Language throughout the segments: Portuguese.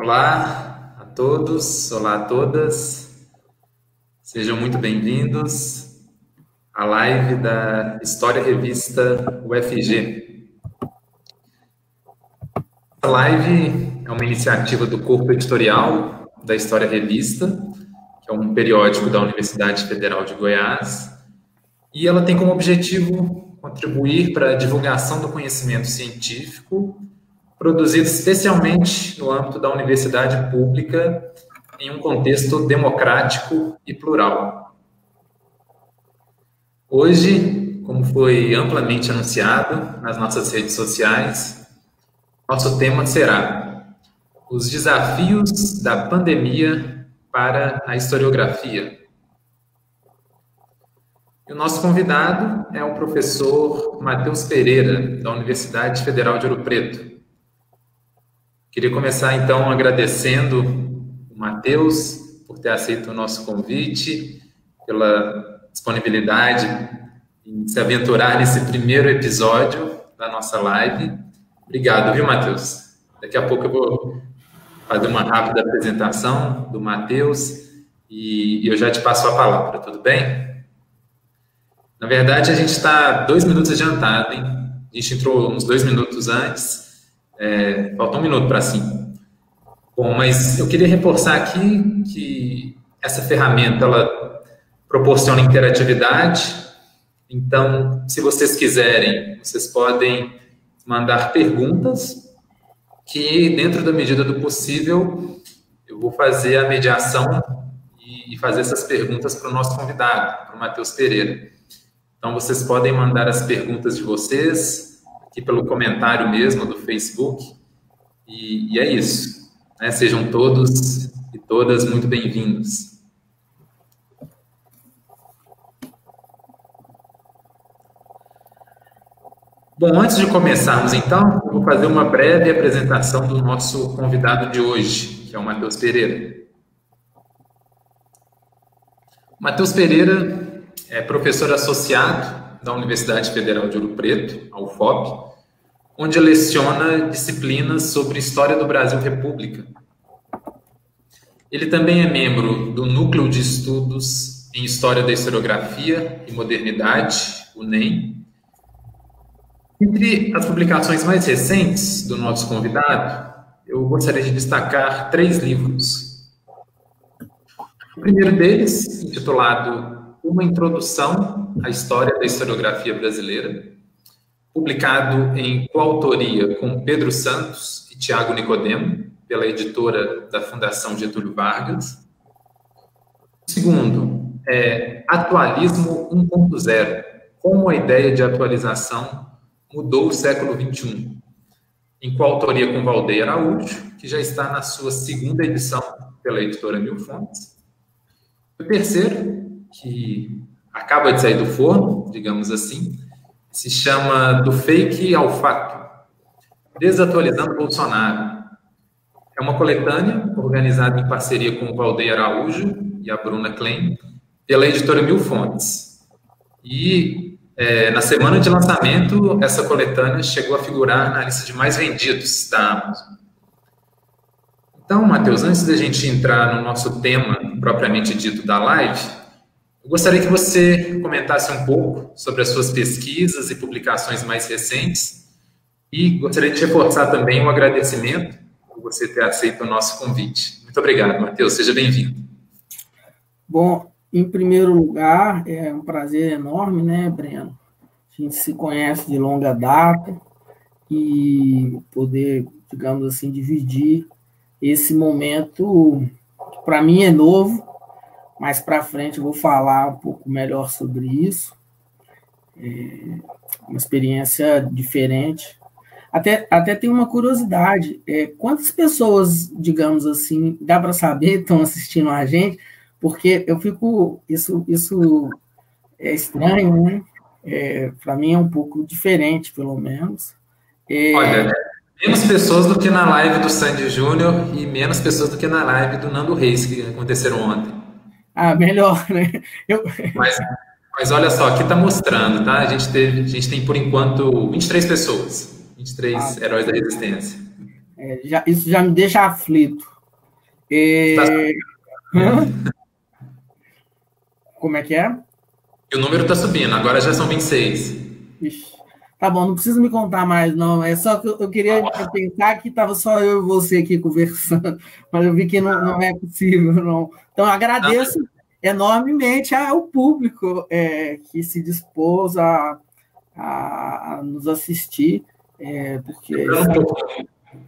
Olá a todos, olá a todas, sejam muito bem-vindos à live da História Revista UFG. A live é uma iniciativa do Corpo Editorial da História Revista, que é um periódico da Universidade Federal de Goiás, e ela tem como objetivo contribuir para a divulgação do conhecimento científico produzido especialmente no âmbito da universidade pública, em um contexto democrático e plural. Hoje, como foi amplamente anunciado nas nossas redes sociais, nosso tema será os desafios da pandemia para a historiografia. E o nosso convidado é o professor Matheus Pereira, da Universidade Federal de Ouro Preto. Queria começar, então, agradecendo o Matheus por ter aceito o nosso convite, pela disponibilidade em se aventurar nesse primeiro episódio da nossa live. Obrigado, viu, Matheus? Daqui a pouco eu vou fazer uma rápida apresentação do Matheus e eu já te passo a palavra, tudo bem? Na verdade, a gente está 2 minutos adiantado, hein? A gente entrou uns 2 minutos antes. Falta 1 minuto para 5. Bom, mas eu queria reforçar aqui que essa ferramenta ela proporciona interatividade. Então, se vocês quiserem, vocês podem mandar perguntas que, dentro da medida do possível, eu vou fazer a mediação e fazer essas perguntas para o nosso convidado, para o Matheus Pereira. Então, vocês podem mandar as perguntas de vocês aqui pelo comentário mesmo do Facebook, e é isso, né? Sejam todos e todas muito bem-vindos. Bom, antes de começarmos, então, eu vou fazer uma breve apresentação do nosso convidado de hoje, que é o Matheus Pereira. O Matheus Pereira é professor associado da Universidade Federal de Ouro Preto, a UFOP, onde leciona disciplinas sobre História do Brasil República. Ele também é membro do Núcleo de Estudos em História da Historiografia e Modernidade, o NEM. Entre as publicações mais recentes do nosso convidado, eu gostaria de destacar 3 livros. O primeiro deles, intitulado Uma Introdução à História da Historiografia Brasileira, publicado em coautoria com Pedro Santos e Tiago Nicodemo, pela editora da Fundação Getúlio Vargas. O segundo é Atualismo 1.0, como a ideia de atualização mudou o século XXI, em coautoria com Valdeir Araújo, que já está na sua 2ª edição pela editora Mil Fontes. O terceiro, que acaba de sair do forno, digamos assim, se chama Do Fake ao Fato, Desatualizando Bolsonaro. É uma coletânea organizada em parceria com o Valdeir Araújo e a Bruna Klein, pela editora Mil Fontes. E na semana de lançamento, essa coletânea chegou a figurar na lista de mais vendidos da Amazon. Então, Matheus, antes da gente entrar no nosso tema propriamente dito da live, eu gostaria que você comentasse um pouco sobre as suas pesquisas e publicações mais recentes e gostaria de reforçar também um agradecimento por você ter aceito o nosso convite. Muito obrigado, Matheus. Seja bem-vindo. Bom, em primeiro lugar, é um prazer enorme, né, Breno? A gente se conhece de longa data e poder, digamos assim, dividir esse momento que para mim é novo. Mais para frente eu vou falar um pouco melhor sobre isso. É uma experiência diferente. Até tem uma curiosidade. Quantas pessoas, digamos assim, dá para saber, estão assistindo a gente? Porque eu fico... Isso é estranho, né? Para mim é um pouco diferente, pelo menos. Olha, menos pessoas do que na live do Sandy Júnior e menos pessoas do que na live do Nando Reis, que aconteceram ontem. Melhor, né? Mas olha só, aqui está mostrando, tá? A gente tem, por enquanto, 23 pessoas. 23 heróis da resistência. Isso já me deixa aflito. Como é que é? E o número está subindo, agora já são 26. Ixi. Tá bom, não precisa me contar mais, não. É só que eu queria pensar que estava só eu e você aqui conversando, mas eu vi que não é possível, não. Então, eu agradeço enormemente ao público que se dispôs a nos assistir, porque...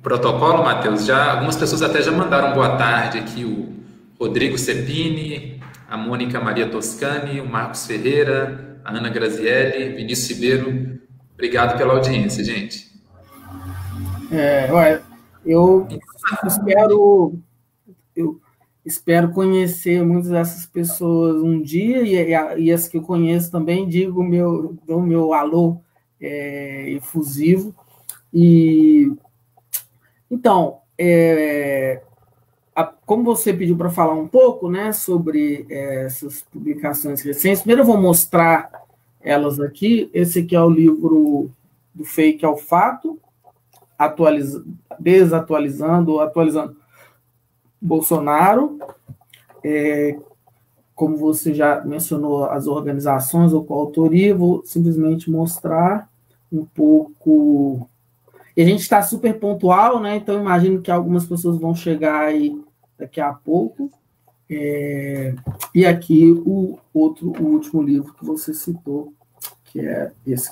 Protocolo, Matheus, algumas pessoas até já mandaram boa tarde aqui, o Rodrigo Cepini, a Mônica Maria Toscani, o Marcos Ferreira, a Ana Grazielli, Vinícius Ribeiro. Obrigado pela audiência, gente. Eu espero conhecer muitas dessas pessoas um dia, e as que eu conheço também, dou o meu alô efusivo. Então, como você pediu para falar um pouco, né, sobre essas publicações recentes, primeiro eu vou mostrar elas aqui. Esse aqui é o livro do Fake ao Fato, desatualizando ou atualizando Bolsonaro. Como você já mencionou as organizações ou coautoria, vou simplesmente mostrar um pouco. E a gente está super pontual, né? Então imagino que algumas pessoas vão chegar aí daqui a pouco. E aqui o último livro que você citou, que é esse,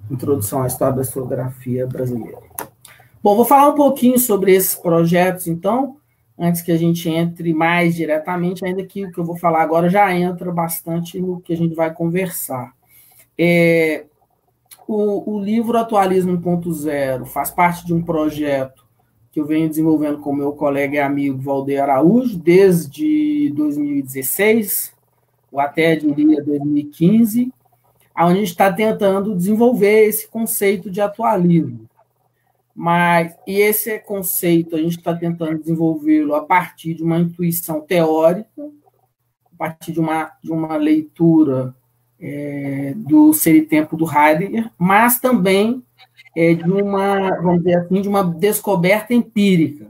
Introdução à História da Historiografia Brasileira. Bom, vou falar um pouquinho sobre esses projetos, então, antes que a gente entre mais diretamente, ainda que o que eu vou falar agora já entra bastante no que a gente vai conversar. O livro Atualismo 1.0 faz parte de um projeto que eu venho desenvolvendo com meu colega e amigo Valdeir Araújo desde 2016, ou até, diria, 2015, onde a gente está tentando desenvolver esse conceito de atualismo. E esse conceito a gente está tentando desenvolvê-lo a partir de uma intuição teórica, a partir de uma leitura do Ser e Tempo do Heidegger, mas também vamos dizer assim, de uma descoberta empírica.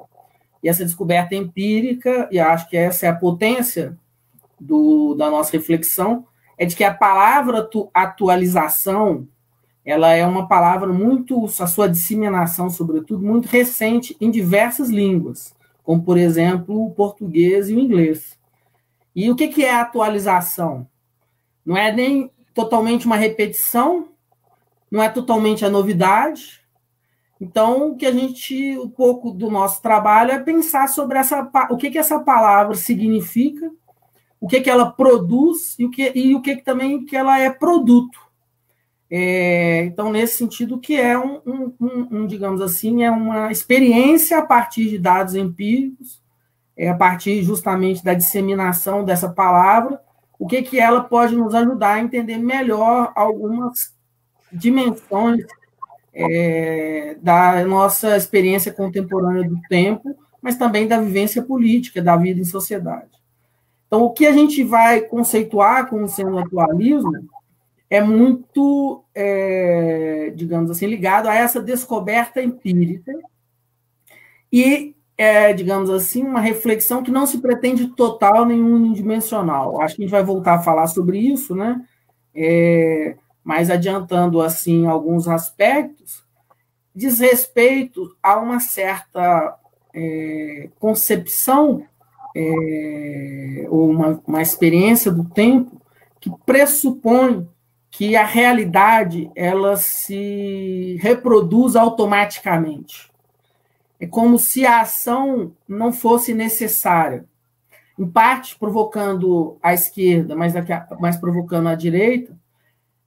E essa descoberta empírica, e acho que essa é a potência da nossa reflexão, é de que a palavra atualização, ela é uma palavra a sua disseminação, sobretudo, muito recente em diversas línguas, como, por exemplo, o português e o inglês. E o que é a atualização? Não é nem totalmente uma repetição, não é totalmente a novidade. Então, um pouco do nosso trabalho é pensar sobre o que essa palavra significa, o que ela produz e o que também que ela é produto. Então, nesse sentido, que é digamos assim, é uma experiência a partir de dados empíricos, a partir justamente da disseminação dessa palavra, o que ela pode nos ajudar a entender melhor algumas dimensões da nossa experiência contemporânea do tempo, mas também da vivência política, da vida em sociedade. Então, o que a gente vai conceituar como sendo atualismo é muito, digamos assim, ligado a essa descoberta empírica e, digamos assim, uma reflexão que não se pretende total nem unidimensional. Acho que a gente vai voltar a falar sobre isso, né? Mas adiantando, assim, alguns aspectos, diz respeito a uma certa concepção ou uma experiência do tempo que pressupõe que a realidade ela se reproduz automaticamente. É como se a ação não fosse necessária, em parte provocando a esquerda, mas provocando a direita.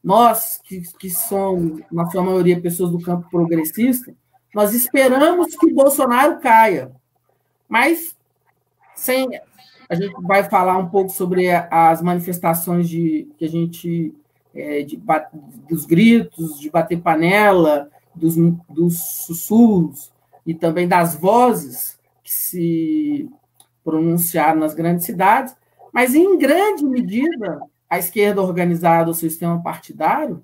Nós, que somos, na sua maioria, pessoas do campo progressista, nós esperamos que o Bolsonaro caia, mas a gente vai falar um pouco sobre as manifestações que a gente dos gritos, de bater panela, dos sussurros e também das vozes que se pronunciaram nas grandes cidades, mas, em grande medida, a esquerda organizada, o sistema partidário,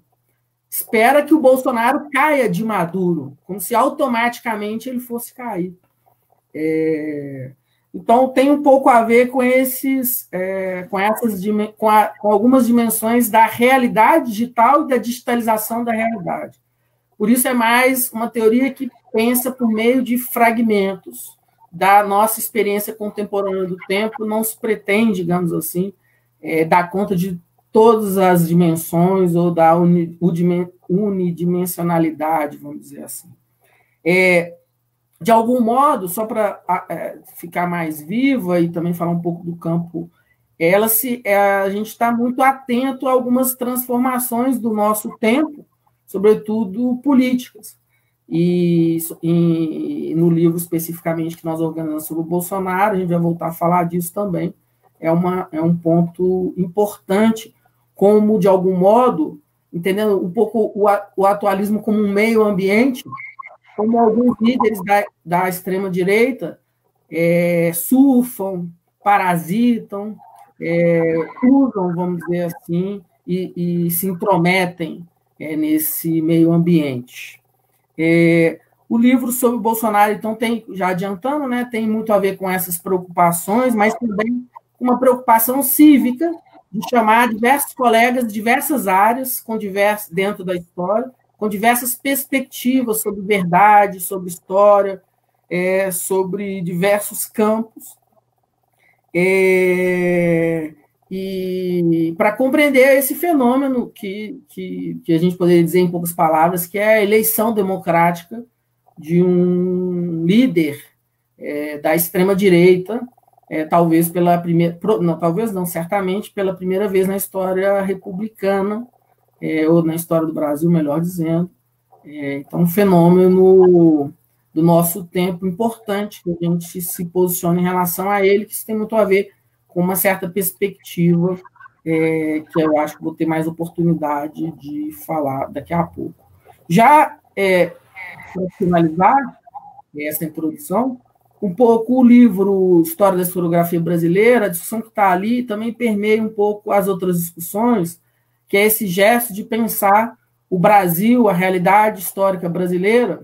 espera que o Bolsonaro caia de Maduro, como se automaticamente ele fosse cair. Então, tem um pouco a ver com com algumas dimensões da realidade digital e da digitalização da realidade. Por isso, é mais uma teoria que pensa por meio de fragmentos da nossa experiência contemporânea do tempo, não se pretende, digamos assim, dar conta de todas as dimensões ou da unidimensionalidade, vamos dizer assim. De algum modo, só para ficar mais viva e também falar um pouco do campo, a gente está muito atento a algumas transformações do nosso tempo, sobretudo políticas. E no livro especificamente que nós organizamos sobre o Bolsonaro, a gente vai voltar a falar disso também, é um ponto importante, como, de algum modo, entendendo um pouco o atualismo como um meio ambiente, como alguns líderes da extrema-direita surfam, parasitam, usam, vamos dizer assim, e se intrometem nesse meio ambiente. O livro sobre o Bolsonaro, então, já adiantando, né, tem muito a ver com essas preocupações, mas também uma preocupação cívica de chamar diversos colegas de diversas áreas, dentro da história, com diversas perspectivas sobre verdade, sobre história, sobre diversos campos, e para compreender esse fenômeno que a gente poderia dizer em poucas palavras, que é a eleição democrática de um líder da extrema-direita, talvez pela primeira, não, talvez não, certamente pela primeira vez na história republicana, ou na história do Brasil, melhor dizendo. Então, um fenômeno do nosso tempo importante, que a gente se posiciona em relação a ele, que isso tem muito a ver com uma certa perspectiva, que eu acho que vou ter mais oportunidade de falar daqui a pouco. Já, para finalizar essa introdução, um pouco o livro História da Historiografia Brasileira, a discussão que está ali também permeia um pouco as outras discussões, que é esse gesto de pensar o Brasil, a realidade histórica brasileira,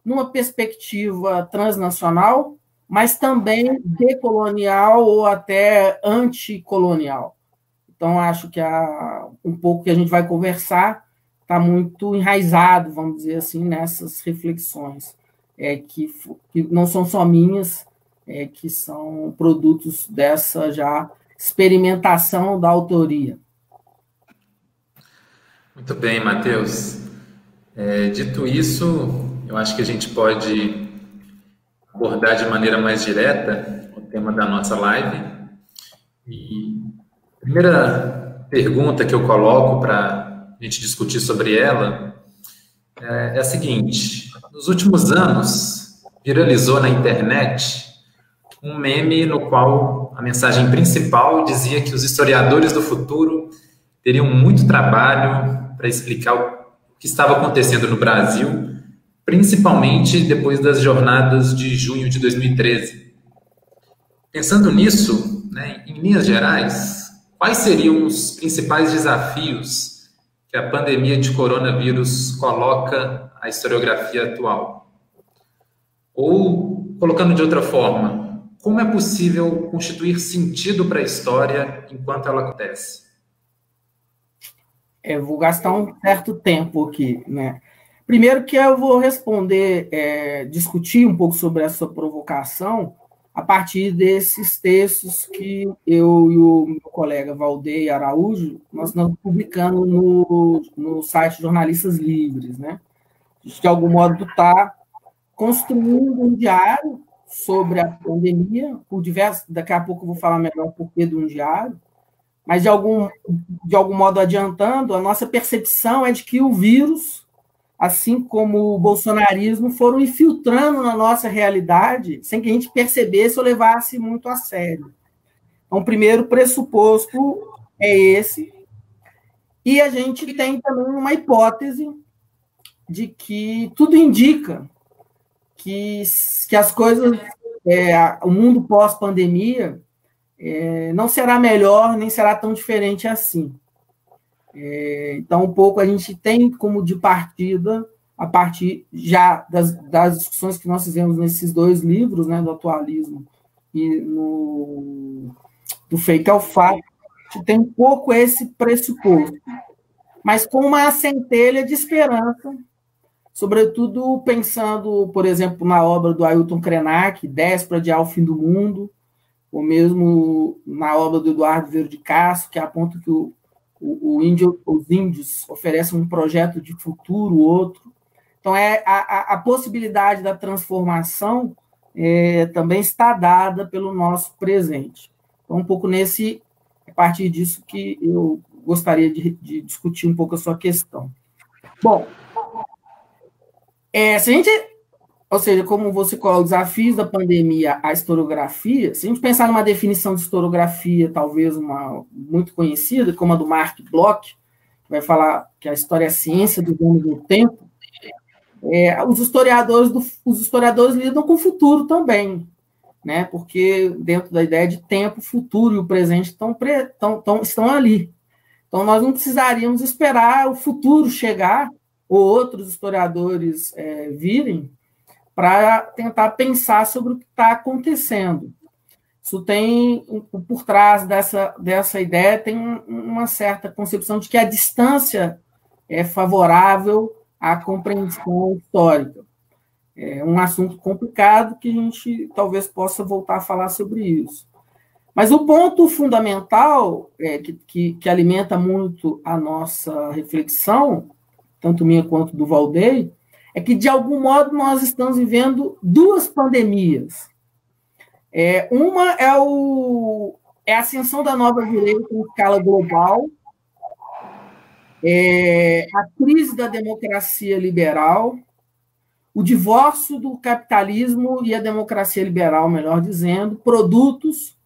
numa perspectiva transnacional, mas também decolonial ou até anticolonial. Então, acho que um pouco que a gente vai conversar está muito enraizado, vamos dizer assim, nessas reflexões, que não são só minhas, que são produtos dessa já experimentação da autoria. Muito bem, Matheus. Dito isso, eu acho que a gente pode abordar de maneira mais direta o tema da nossa live. E a primeira pergunta que eu coloco para a gente discutir sobre ela é a seguinte: nos últimos anos, viralizou na internet um meme no qual a mensagem principal dizia que os historiadores do futuro teriam muito trabalho para explicar o que estava acontecendo no Brasil, principalmente depois das jornadas de junho de 2013. Pensando nisso, né, em linhas gerais, quais seriam os principais desafios que a pandemia de coronavírus coloca à historiografia atual? Ou, colocando de outra forma, como é possível constituir sentido para a história enquanto ela acontece? Vou gastar um certo tempo aqui, né? Primeiro que eu vou responder, discutir um pouco sobre essa provocação a partir desses textos que eu e o meu colega Valdeir Araújo, nós estamos publicando no site Jornalistas Livres, né? A gente, de algum modo, está construindo um diário sobre a pandemia, daqui a pouco eu vou falar melhor o porquê de um diário, mas, de algum modo, adiantando, a nossa percepção é de que o vírus, assim como o bolsonarismo, foram infiltrando na nossa realidade sem que a gente percebesse ou levasse muito a sério. Então, o primeiro pressuposto é esse. E a gente tem também uma hipótese de que tudo indica que as coisas, o mundo pós-pandemia, não será melhor, nem será tão diferente assim. Então, um pouco a gente tem como de partida, a partir já das discussões que nós fizemos nesses 2 livros, né, do atualismo e do fake ao fato, a gente tem um pouco esse pressuposto, mas com uma centelha de esperança, sobretudo pensando, por exemplo, na obra do Ailton Krenak, Déspera de Ao Fim do Mundo, ou mesmo na obra do Eduardo Vieira de Castro, que aponta que os índios oferecem um projeto de futuro, outro. Então, a possibilidade da transformação também está dada pelo nosso presente. Então, um pouco a partir disso que eu gostaria de discutir um pouco a sua questão. Bom, se a gente, ou seja, como você coloca, desafios da pandemia à historiografia, se a gente pensar numa definição de historiografia, talvez uma muito conhecida, como a do Mark Bloch, que vai falar que a história é a ciência do dono do tempo, os historiadores lidam com o futuro também, né? Porque dentro da ideia de tempo, futuro e o presente estão ali. Então, nós não precisaríamos esperar o futuro chegar ou outros historiadores virem para tentar pensar sobre o que está acontecendo. Isso tem, por trás dessa ideia, tem uma certa concepção de que a distância é favorável à compreensão histórica. É um assunto complicado que a gente talvez possa voltar a falar sobre isso. Mas o ponto fundamental que alimenta muito a nossa reflexão, tanto minha quanto do Valdei, é que, de algum modo, nós estamos vivendo 2 pandemias. Uma é a ascensão da nova direita em escala global, a crise da democracia liberal, o divórcio do capitalismo e a democracia liberal, melhor dizendo, produtos,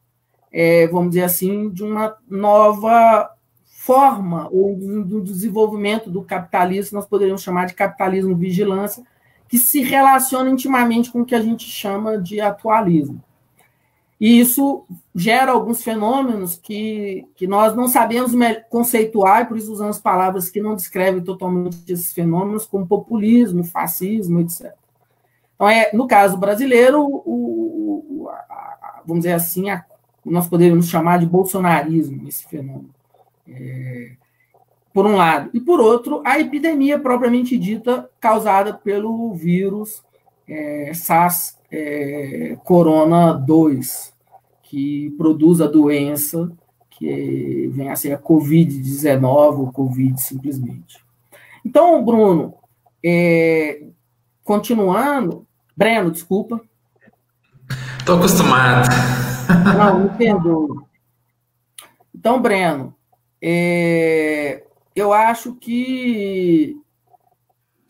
vamos dizer assim, de uma nova forma ou do desenvolvimento do capitalismo, nós poderíamos chamar de capitalismo vigilância, que se relaciona intimamente com o que a gente chama de atualismo. E isso gera alguns fenômenos que nós não sabemos conceituar, e por isso usamos palavras que não descrevem totalmente esses fenômenos, como populismo, fascismo, etc. Então, no caso brasileiro, vamos dizer assim, nós poderíamos chamar de bolsonarismo esse fenômeno. Por um lado. E, por outro, a epidemia propriamente dita causada pelo vírus SARS-Corona 2, que produz a doença que vem a ser a Covid-19, ou Covid simplesmente. Então, Bruno, continuando... Breno, desculpa. Estou acostumado. Não, me perdoe. Então, Breno, eu acho que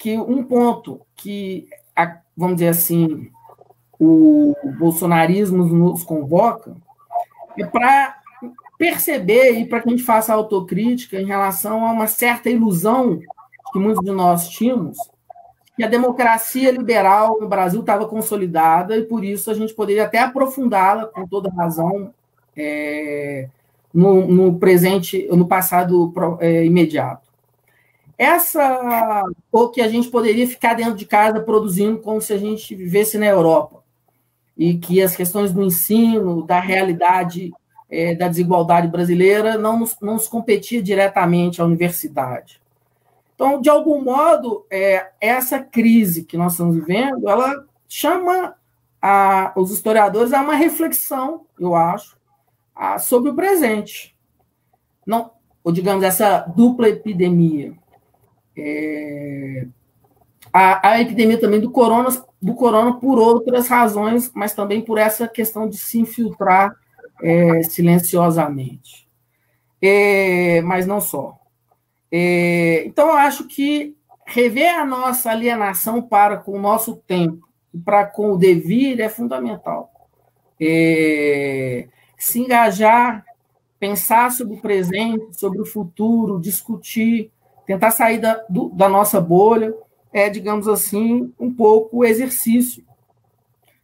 um ponto que, vamos dizer assim, o bolsonarismo nos convoca é para perceber e para que a gente faça autocrítica em relação a uma certa ilusão que muitos de nós tínhamos, que a democracia liberal no Brasil estava consolidada e, por isso, a gente poderia até aprofundá-la, com toda razão, no presente, no passado imediato. Ou que a gente poderia ficar dentro de casa produzindo como se a gente vivesse na Europa, e que as questões do ensino, da realidade da desigualdade brasileira não nos competia diretamente à universidade. Então, de algum modo, essa crise que nós estamos vivendo, ela chama os historiadores a uma reflexão, eu acho, sobre o presente. Não, ou, digamos, essa dupla epidemia. A epidemia também do corona por outras razões, mas também por essa questão de se infiltrar silenciosamente. Mas não só. Então, eu acho que rever a nossa alienação para com o nosso tempo e para com o devir é fundamental. Se engajar, pensar sobre o presente, sobre o futuro, discutir, tentar sair da nossa bolha, digamos assim, um pouco o exercício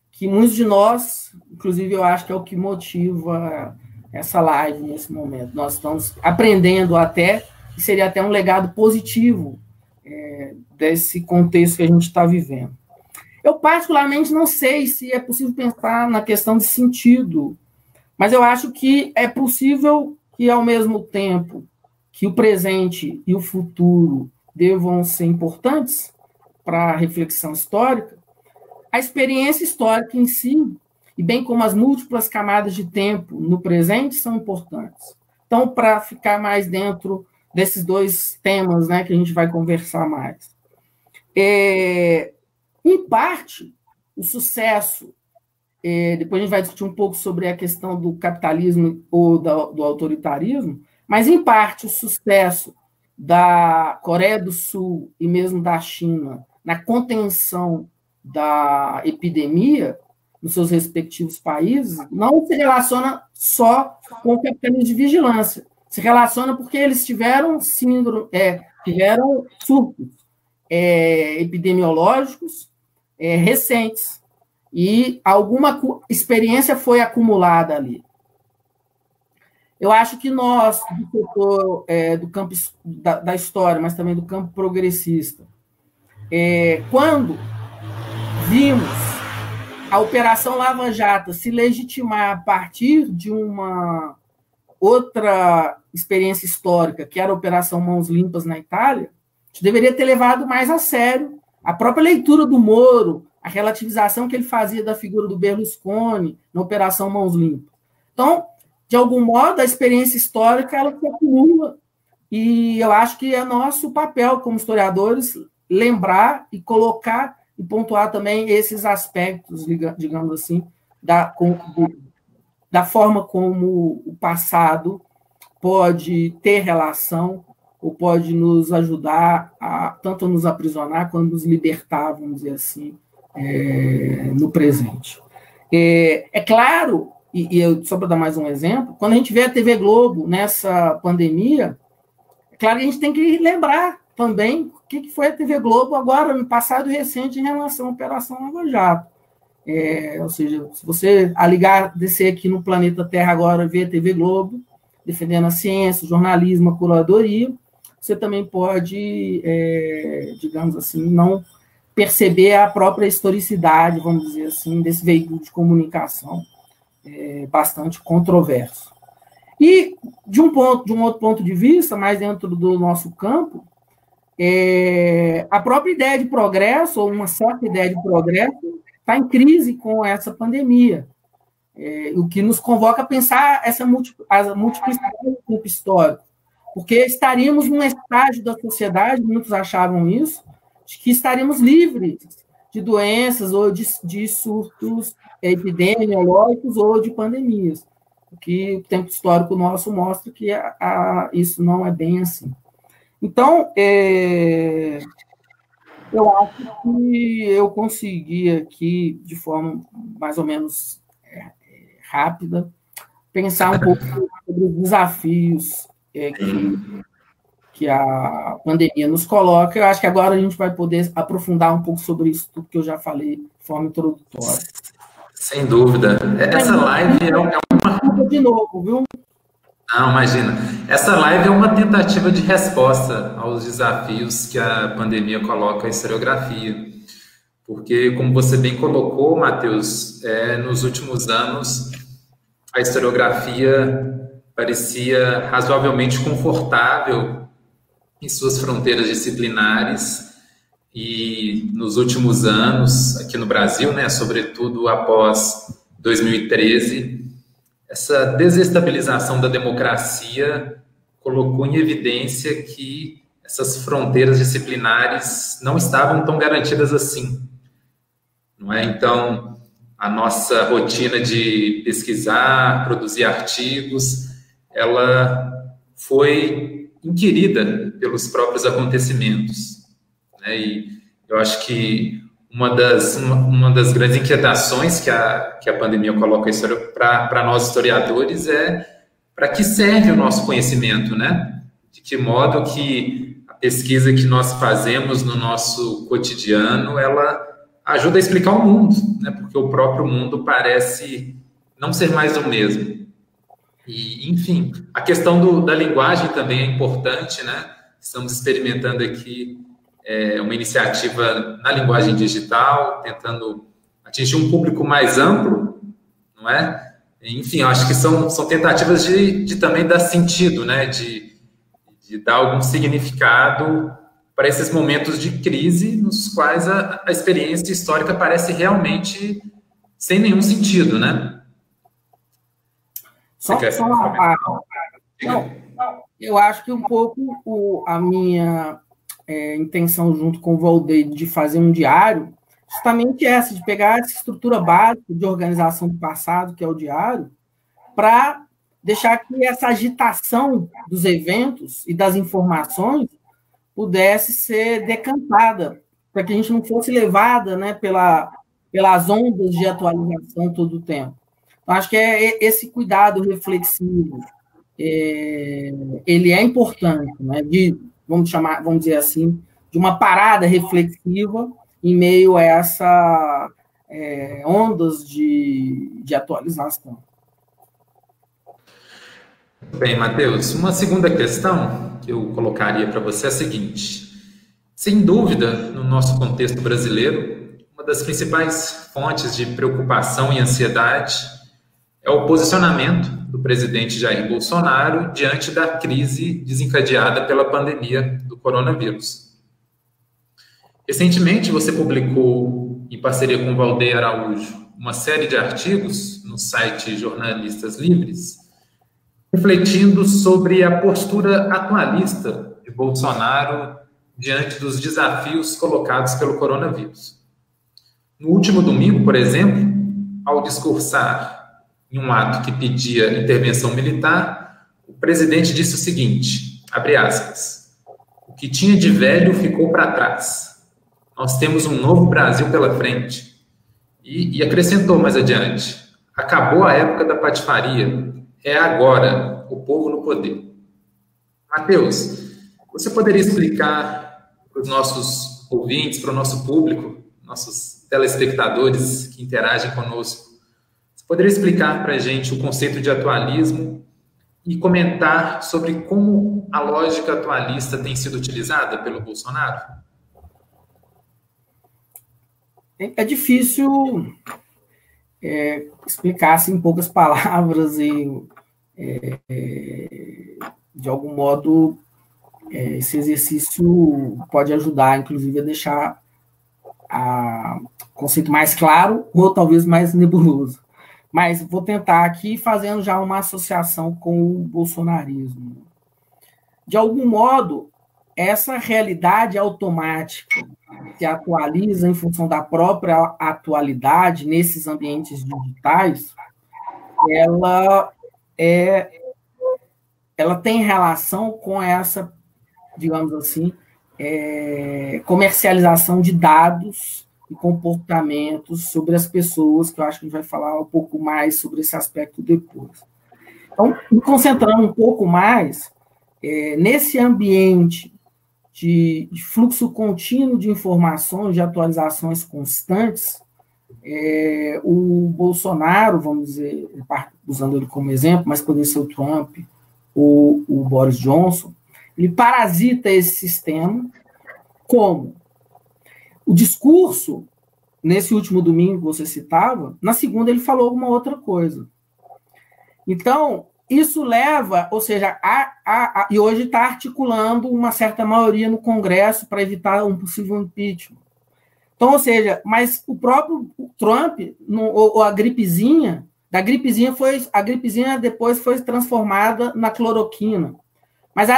que muitos de nós, inclusive eu acho que é o que motiva essa live nesse momento. Nós estamos aprendendo até que seria até um legado positivo desse contexto que a gente está vivendo. Eu, particularmente, não sei se é possível pensar na questão de sentido, mas eu acho que é possível que, ao mesmo tempo que o presente e o futuro devam ser importantes para a reflexão histórica, a experiência histórica em si, e bem como as múltiplas camadas de tempo no presente, são importantes. Então, para ficar mais dentro desses dois temas, né, que a gente vai conversar mais. Em parte, o sucesso, depois a gente vai discutir um pouco sobre a questão do capitalismo ou do autoritarismo, mas, em parte, o sucesso da Coreia do Sul e mesmo da China na contenção da epidemia nos seus respectivos países não se relaciona só com o capitalismo de vigilância. Se relaciona porque eles tiveram surtos epidemiológicos recentes e alguma experiência foi acumulada ali. Eu acho que nós, do setor do campo da história, mas também do campo progressista, quando vimos a Operação Lava Jato se legitimar a partir de uma outra experiência histórica, que era a Operação Mãos Limpas na Itália, a gente deveria ter levado mais a sério a própria leitura do Moro, a relativização que ele fazia da figura do Berlusconi na Operação Mãos Limpas. Então, de algum modo, a experiência histórica ela se acumula, e eu acho que é nosso papel como historiadores lembrar e colocar e pontuar também esses aspectos, digamos assim, da forma como o passado pode ter relação ou pode nos ajudar a tanto nos aprisionar quanto nos libertar, vamos dizer assim, no presente. É claro, só para dar mais um exemplo, quando a gente vê a TV Globo nessa pandemia, é claro que a gente tem que lembrar também o que foi a TV Globo agora, no passado recente, em relação à Operação Lava Jato. Ou seja, se você descer aqui no planeta Terra agora, ver a TV Globo, defendendo a ciência, o jornalismo, a curadoria, você também pode, digamos assim, não perceber a própria historicidade, vamos dizer assim, desse veículo de comunicação bastante controverso. E, de um outro ponto de vista, mais dentro do nosso campo, a própria ideia de progresso, ou uma certa ideia de progresso, está em crise com essa pandemia, o que nos convoca a pensar a multiplicidade do tempo histórico, porque estaríamos num estágio da sociedade, muitos achavam isso, de que estaríamos livres de doenças ou de surtos epidemiológicos ou de pandemias, o que o tempo histórico nosso mostra que isso não é bem assim. Então, eu acho que eu consegui aqui, de forma mais ou menos rápida, pensar um pouco sobre os desafios que a pandemia nos coloca. Eu acho que agora a gente vai poder aprofundar um pouco sobre isso tudo que eu já falei de forma introdutória. Sem dúvida. Essa live é uma... De novo, viu? Não, imagina. Essa live é uma tentativa de resposta aos desafios que a pandemia coloca à historiografia. Porque, como você bem colocou, Matheus, nos últimos anos, a historiografia parecia razoavelmente confortável em suas fronteiras disciplinares e, nos últimos anos, aqui no Brasil, né, sobretudo após 2013, essa desestabilização da democracia colocou em evidência que essas fronteiras disciplinares não estavam tão garantidas assim, não é? Então, a nossa rotina de pesquisar, produzir artigos, ela foi inquirida pelos próprios acontecimentos, né? E eu acho que uma das grandes inquietações que a pandemia coloca para nós historiadores é para que serve o nosso conhecimento, né? De que modo que a pesquisa que nós fazemos no nosso cotidiano, ela ajuda a explicar o mundo, né? Porque o próprio mundo parece não ser mais o mesmo. E, enfim, a questão da linguagem também é importante, né? Estamos experimentando aqui uma iniciativa na linguagem digital, tentando atingir um público mais amplo, não é? Enfim, eu acho que são tentativas de também dar sentido, né? De dar algum significado para esses momentos de crise nos quais a experiência histórica parece realmente sem nenhum sentido, né? Não, eu acho que um pouco a minha intenção, junto com o Valdeir, de fazer um diário, justamente essa, de pegar essa estrutura básica de organização do passado, que é o diário, para deixar que essa agitação dos eventos e das informações pudesse ser decantada, para que a gente não fosse levada, né, pelas ondas de atualização todo o tempo. Então, acho que esse cuidado reflexivo, ele é importante, né, vamos dizer assim, de uma parada reflexiva em meio a essa ondas de atualização. Bem, Matheus, uma segunda questão que eu colocaria para você é a seguinte. Sem dúvida, no nosso contexto brasileiro, uma das principais fontes de preocupação e ansiedade é o posicionamento do presidente Jair Bolsonaro diante da crise desencadeada pela pandemia do coronavírus. Recentemente, você publicou, em parceria com Valdeir Araújo, uma série de artigos no site Jornalistas Livres, refletindo sobre a postura atualista de Bolsonaro diante dos desafios colocados pelo coronavírus. No último domingo, por exemplo, ao discursar em um ato que pedia intervenção militar, o presidente disse o seguinte, abre aspas, o que tinha de velho ficou para trás. Nós temos um novo Brasil pela frente. E acrescentou mais adiante, acabou a época da patifaria, é agora o povo no poder. Matheus, você poderia explicar para os nossos ouvintes, para o nosso público, nossos telespectadores que interagem conosco, você poderia explicar para a gente o conceito de atualismo e comentar sobre como a lógica atualista tem sido utilizada pelo Bolsonaro? É difícil explicar assim, em poucas palavras e, de algum modo, esse exercício pode ajudar, inclusive, a deixar o conceito mais claro ou talvez mais nebuloso. Mas vou tentar aqui fazendo já uma associação com o bolsonarismo. De algum modo, essa realidade automática se atualiza em função da própria atualidade nesses ambientes digitais, ela tem relação com essa, digamos assim, comercialização de dados e comportamentos sobre as pessoas, que eu acho que a gente vai falar um pouco mais sobre esse aspecto depois. Então, me concentrando um pouco mais nesse ambiente de fluxo contínuo de informações, de atualizações constantes, o Bolsonaro, vamos dizer, usando ele como exemplo, mas poderia ser o Trump ou o Boris Johnson, ele parasita esse sistema. Como? O discurso, nesse último domingo que você citava, na segunda ele falou alguma outra coisa. Então, isso leva, ou seja, e hoje está articulando uma certa maioria no Congresso para evitar um possível impeachment. Então, ou seja, mas o próprio Trump, ou a gripezinha, a gripezinha depois foi transformada na cloroquina. Mas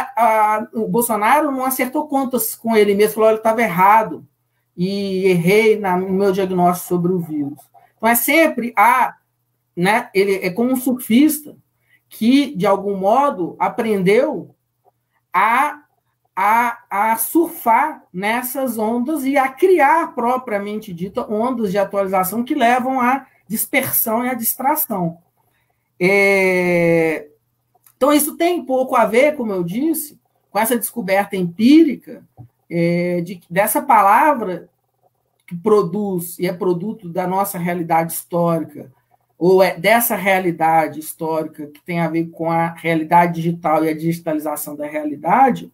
o Bolsonaro não acertou contas com ele mesmo, falou que ele estava errado e errei no meu diagnóstico sobre o vírus. Então, é sempre né, ele é como um surfista que, de algum modo, aprendeu a surfar nessas ondas e a criar, propriamente dita, ondas de atualização que levam à dispersão e à distração. Então, isso tem um pouco a ver, como eu disse, com essa descoberta empírica dessa palavra que produz e é produto da nossa realidade histórica, ou dessa realidade histórica que tem a ver com a realidade digital e a digitalização da realidade,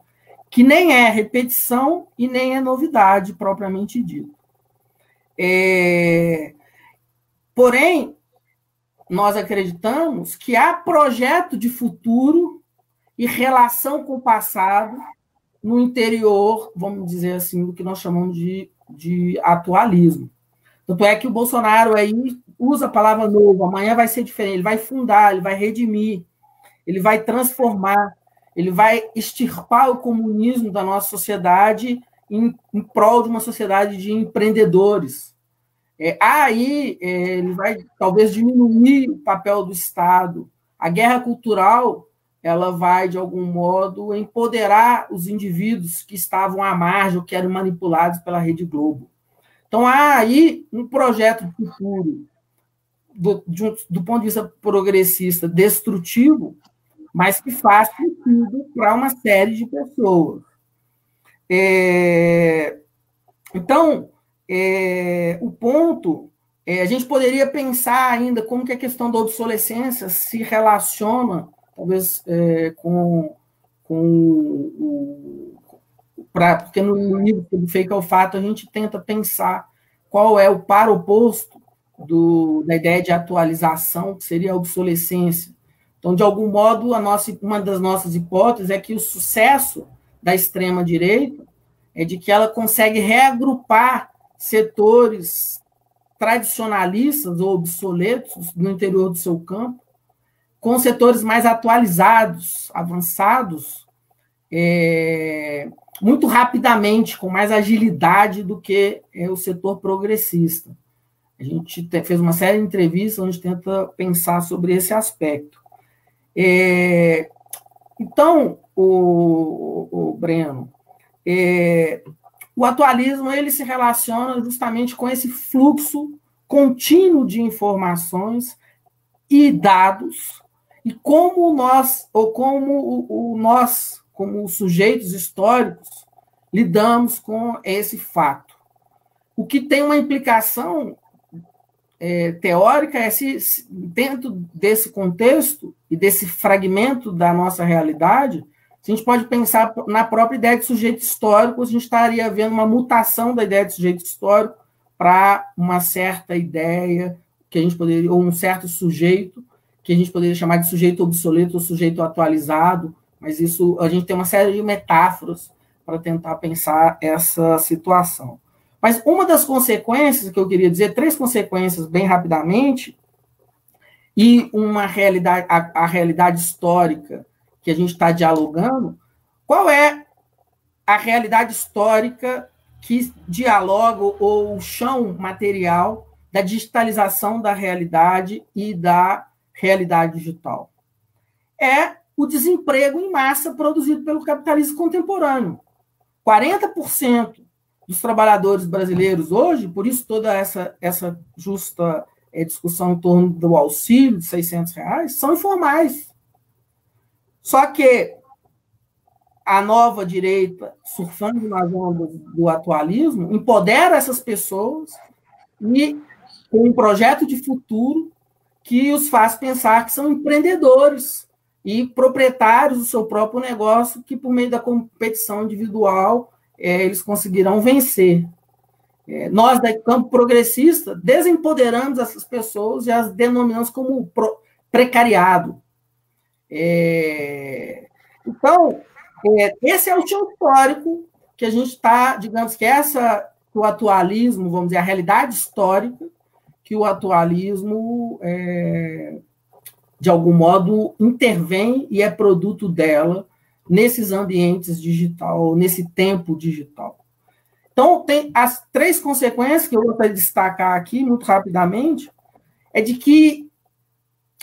que nem é repetição e nem é novidade propriamente dito. Porém, nós acreditamos que há projeto de futuro e relação com o passado no interior, vamos dizer assim, do que nós chamamos de atualismo. Tanto é que o Bolsonaro aí usa a palavra novo, amanhã vai ser diferente, ele vai fundar, ele vai redimir, ele vai transformar, ele vai extirpar o comunismo da nossa sociedade em prol de uma sociedade de empreendedores. Aí ele vai talvez diminuir o papel do Estado. A guerra cultural ela vai, de algum modo, empoderar os indivíduos que estavam à margem ou que eram manipulados pela Rede Globo. Então, há aí um projeto futuro, do ponto de vista progressista, destrutivo, mas que faz sentido para uma série de pessoas. Então, o ponto, a gente poderia pensar ainda como que a questão da obsolescência se relaciona, talvez, porque no livro do Fake ao Fato a gente tenta pensar qual é o par oposto da ideia de atualização, que seria a obsolescência. Então, de algum modo, uma das nossas hipóteses é que o sucesso da extrema-direita é de que ela consegue reagrupar setores tradicionalistas ou obsoletos no interior do seu campo com setores mais atualizados, avançados, muito rapidamente, com mais agilidade do que o setor progressista. A gente fez uma série de entrevistas onde tenta pensar sobre esse aspecto. Então, o Breno, o atualismo ele se relaciona justamente com esse fluxo contínuo de informações e dados, e como nós, como sujeitos históricos, lidamos com esse fato. O que tem uma implicação teórica é se dentro desse contexto e desse fragmento da nossa realidade, a gente pode pensar na própria ideia de sujeito histórico, a gente estaria vendo uma mutação da ideia de sujeito histórico para uma certa ideia que a gente poderia, ou um certo sujeito que a gente poderia chamar de sujeito obsoleto ou sujeito atualizado, mas isso a gente tem uma série de metáforas para tentar pensar essa situação. Mas uma das consequências que eu queria dizer, 3 consequências bem rapidamente, e uma realidade, a realidade histórica que a gente está dialogando, qual é a realidade histórica que dialoga, ou o chão material da digitalização da realidade e da realidade digital? É o desemprego em massa produzido pelo capitalismo contemporâneo. 40% dos trabalhadores brasileiros hoje, por isso toda essa justa discussão em torno do auxílio de R$600, são informais. Só que a nova direita, surfando nas ondas do atualismo, empodera essas pessoas e com um projeto de futuro que os faz pensar que são empreendedores e proprietários do seu próprio negócio, que por meio da competição individual eles conseguirão vencer. Nós, da campo progressista, desempoderamos essas pessoas e as denominamos como precariado. Então, esse é o chão histórico que a gente está, digamos que o atualismo, vamos dizer, a realidade histórica, que o atualismo, de algum modo, intervém e é produto dela nesses ambientes digital, nesse tempo digital. Então, tem as 3 consequências que eu gostaria de destacar aqui, muito rapidamente, é de que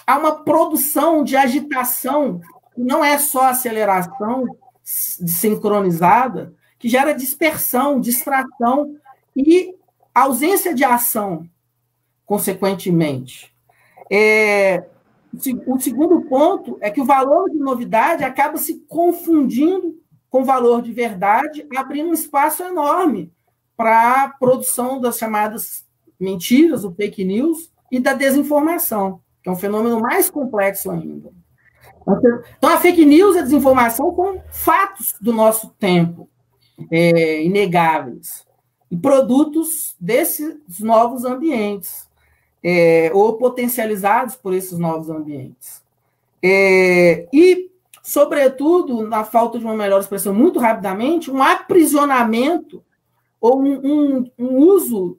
há uma produção de agitação, que não é só aceleração sincronizada, que gera dispersão, distração e ausência de ação, consequentemente. O segundo ponto é que o valor de novidade acaba se confundindo com o valor de verdade, abrindo um espaço enorme para a produção das chamadas mentiras, o fake news, e da desinformação, que é um fenômeno mais complexo ainda. Então, a fake news e a desinformação são fatos do nosso tempo, inegáveis, e produtos desses novos ambientes, ou potencializados por esses novos ambientes. E, sobretudo, na falta de uma melhor expressão, muito rapidamente, um aprisionamento ou um uso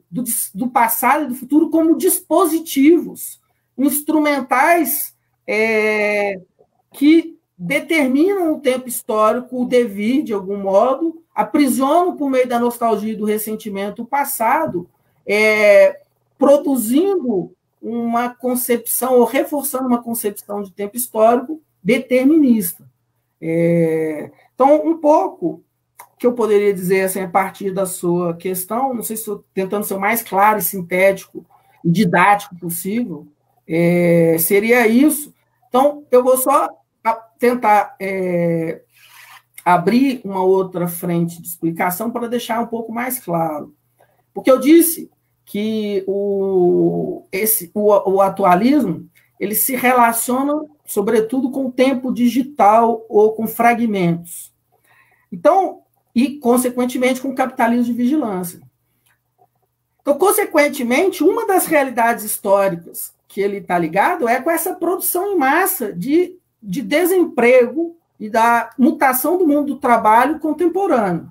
do passado e do futuro como dispositivos instrumentais que determinam o tempo histórico, o devir, de algum modo, aprisionam por meio da nostalgia e do ressentimento o passado, produzindo uma concepção, ou reforçando uma concepção de tempo histórico determinista. Então, um pouco que eu poderia dizer assim, a partir da sua questão, não sei se estou tentando ser o mais claro e sintético e didático possível, seria isso. Então, eu vou só tentar abrir uma outra frente de explicação para deixar um pouco mais claro. Porque eu disse que o atualismo ele se relaciona, sobretudo, com o tempo digital ou com fragmentos. Então, e, consequentemente, com o capitalismo de vigilância. Então, consequentemente, uma das realidades históricas que ele está ligado é com essa produção em massa de desemprego e da mutação do mundo do trabalho contemporâneo.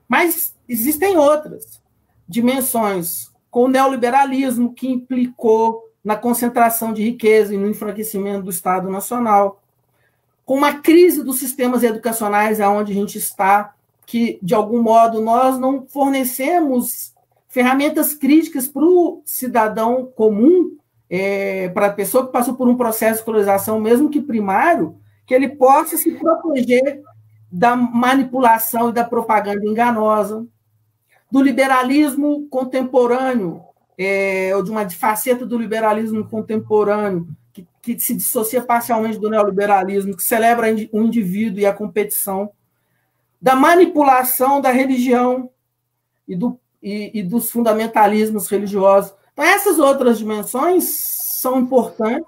Mas existem outras dimensões, com o neoliberalismo, que implicou na concentração de riqueza e no enfraquecimento do Estado Nacional, com uma crise dos sistemas educacionais aonde a gente está, que, de algum modo, nós não fornecemos ferramentas críticas para o cidadão comum, para a pessoa que passou por um processo de escolarização, mesmo que primário, que ele possa se proteger da manipulação e da propaganda enganosa, do liberalismo contemporâneo, ou de uma faceta do liberalismo contemporâneo, que se dissocia parcialmente do neoliberalismo, que celebra o indivíduo e a competição, da manipulação da religião e dos fundamentalismos religiosos. Então, essas outras dimensões são importantes,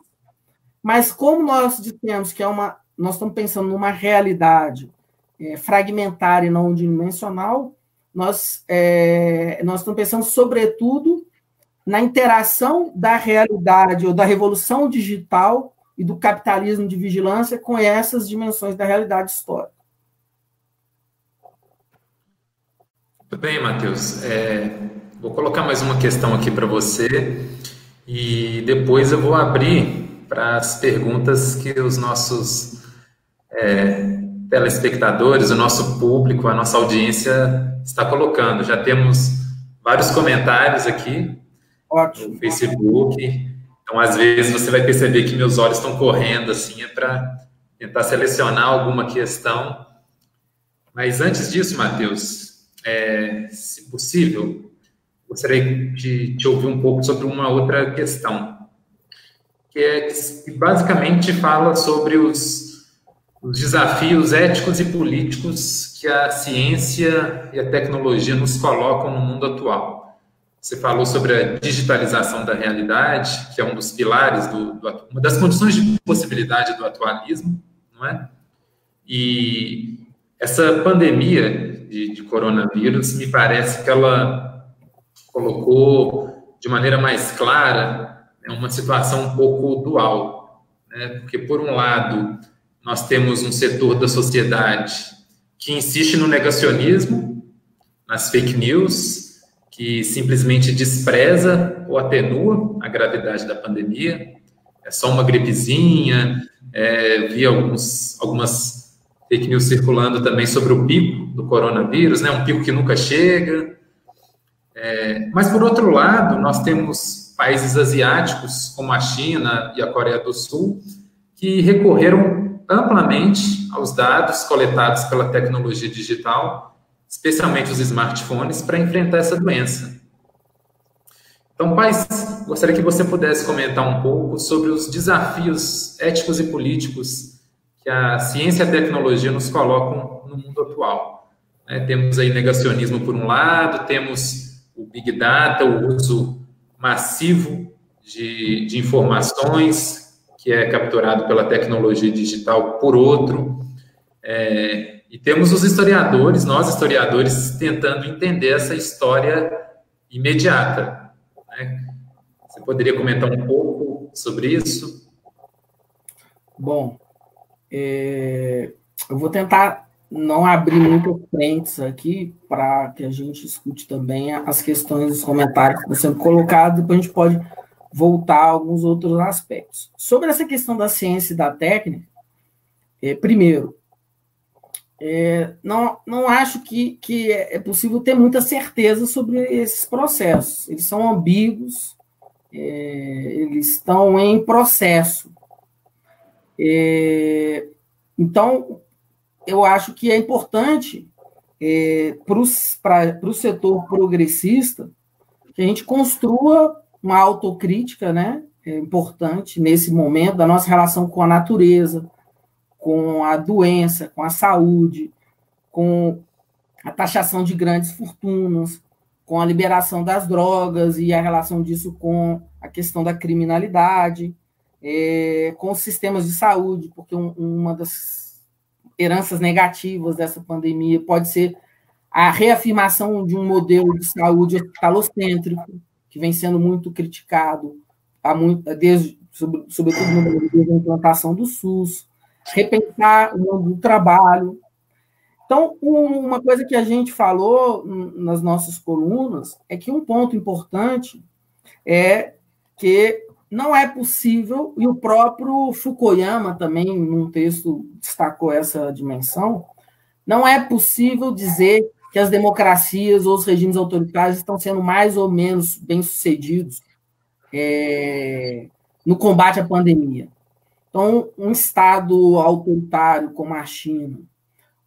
mas como nós dissemos que nós estamos pensando numa realidade fragmentária e não unidimensional, nós estamos pensando, sobretudo, na interação da realidade ou da revolução digital e do capitalismo de vigilância com essas dimensões da realidade histórica. Muito bem, Matheus. Vou colocar mais uma questão aqui para você e depois eu vou abrir para as perguntas que os nossos telespectadores, o nosso público, a nossa audiência está colocando. Já temos vários comentários aqui. Ótimo. No Facebook. Então, às vezes, você vai perceber que meus olhos estão correndo, assim, para tentar selecionar alguma questão. Mas, antes disso, Matheus, se possível, gostaria de te ouvir um pouco sobre uma outra questão, que basicamente fala sobre os desafios éticos e políticos que a ciência e a tecnologia nos colocam no mundo atual. Você falou sobre a digitalização da realidade, que é um dos pilares, uma das condições de possibilidade do atualismo, não é? E essa pandemia de coronavírus, me parece que ela colocou de maneira mais clara uma situação um pouco dual, né? Porque, por um lado, nós temos um setor da sociedade que insiste no negacionismo, nas fake news, que simplesmente despreza ou atenua a gravidade da pandemia. É só uma gripezinha. Vi algumas fake news circulando também sobre o pico do coronavírus, né? Um pico que nunca chega. Mas, por outro lado, nós temos países asiáticos, como a China e a Coreia do Sul, que recorreram amplamente aos dados coletados pela tecnologia digital, especialmente os smartphones, para enfrentar essa doença. Então, Paz, gostaria que você pudesse comentar um pouco sobre os desafios éticos e políticos que a ciência e a tecnologia nos colocam no mundo atual. Temos aí negacionismo por um lado, temos o Big Data, o uso massivo de informações, que é capturado pela tecnologia digital, por outro. E temos os historiadores, nós historiadores, tentando entender essa história imediata, né? Você poderia comentar um pouco sobre isso? Bom, eu vou tentar não abrir muitas frentes aqui para que a gente escute também as questões, os comentários que estão sendo colocados, depois a gente pode voltar a alguns outros aspectos. Sobre essa questão da ciência e da técnica, primeiro, não acho que é possível ter muita certeza sobre esses processos. Eles são ambíguos, eles estão em processo. Então, eu acho que é importante para o setor progressista que a gente construa uma autocrítica, né, importante nesse momento da nossa relação com a natureza, com a doença, com a saúde, com a taxação de grandes fortunas, com a liberação das drogas e a relação disso com a questão da criminalidade, com os sistemas de saúde, porque uma das heranças negativas dessa pandemia pode ser a reafirmação de um modelo de saúde hospitalocêntrico, que vem sendo muito criticado, sobretudo desde a implantação do SUS, repensar o mundo do trabalho. Então, uma coisa que a gente falou nas nossas colunas é que um ponto importante é que não é possível, e o próprio Fukuyama também, num texto, destacou essa dimensão, não é possível dizer que as democracias ou os regimes autoritários estão sendo mais ou menos bem-sucedidos no combate à pandemia. Então, um Estado autoritário como a China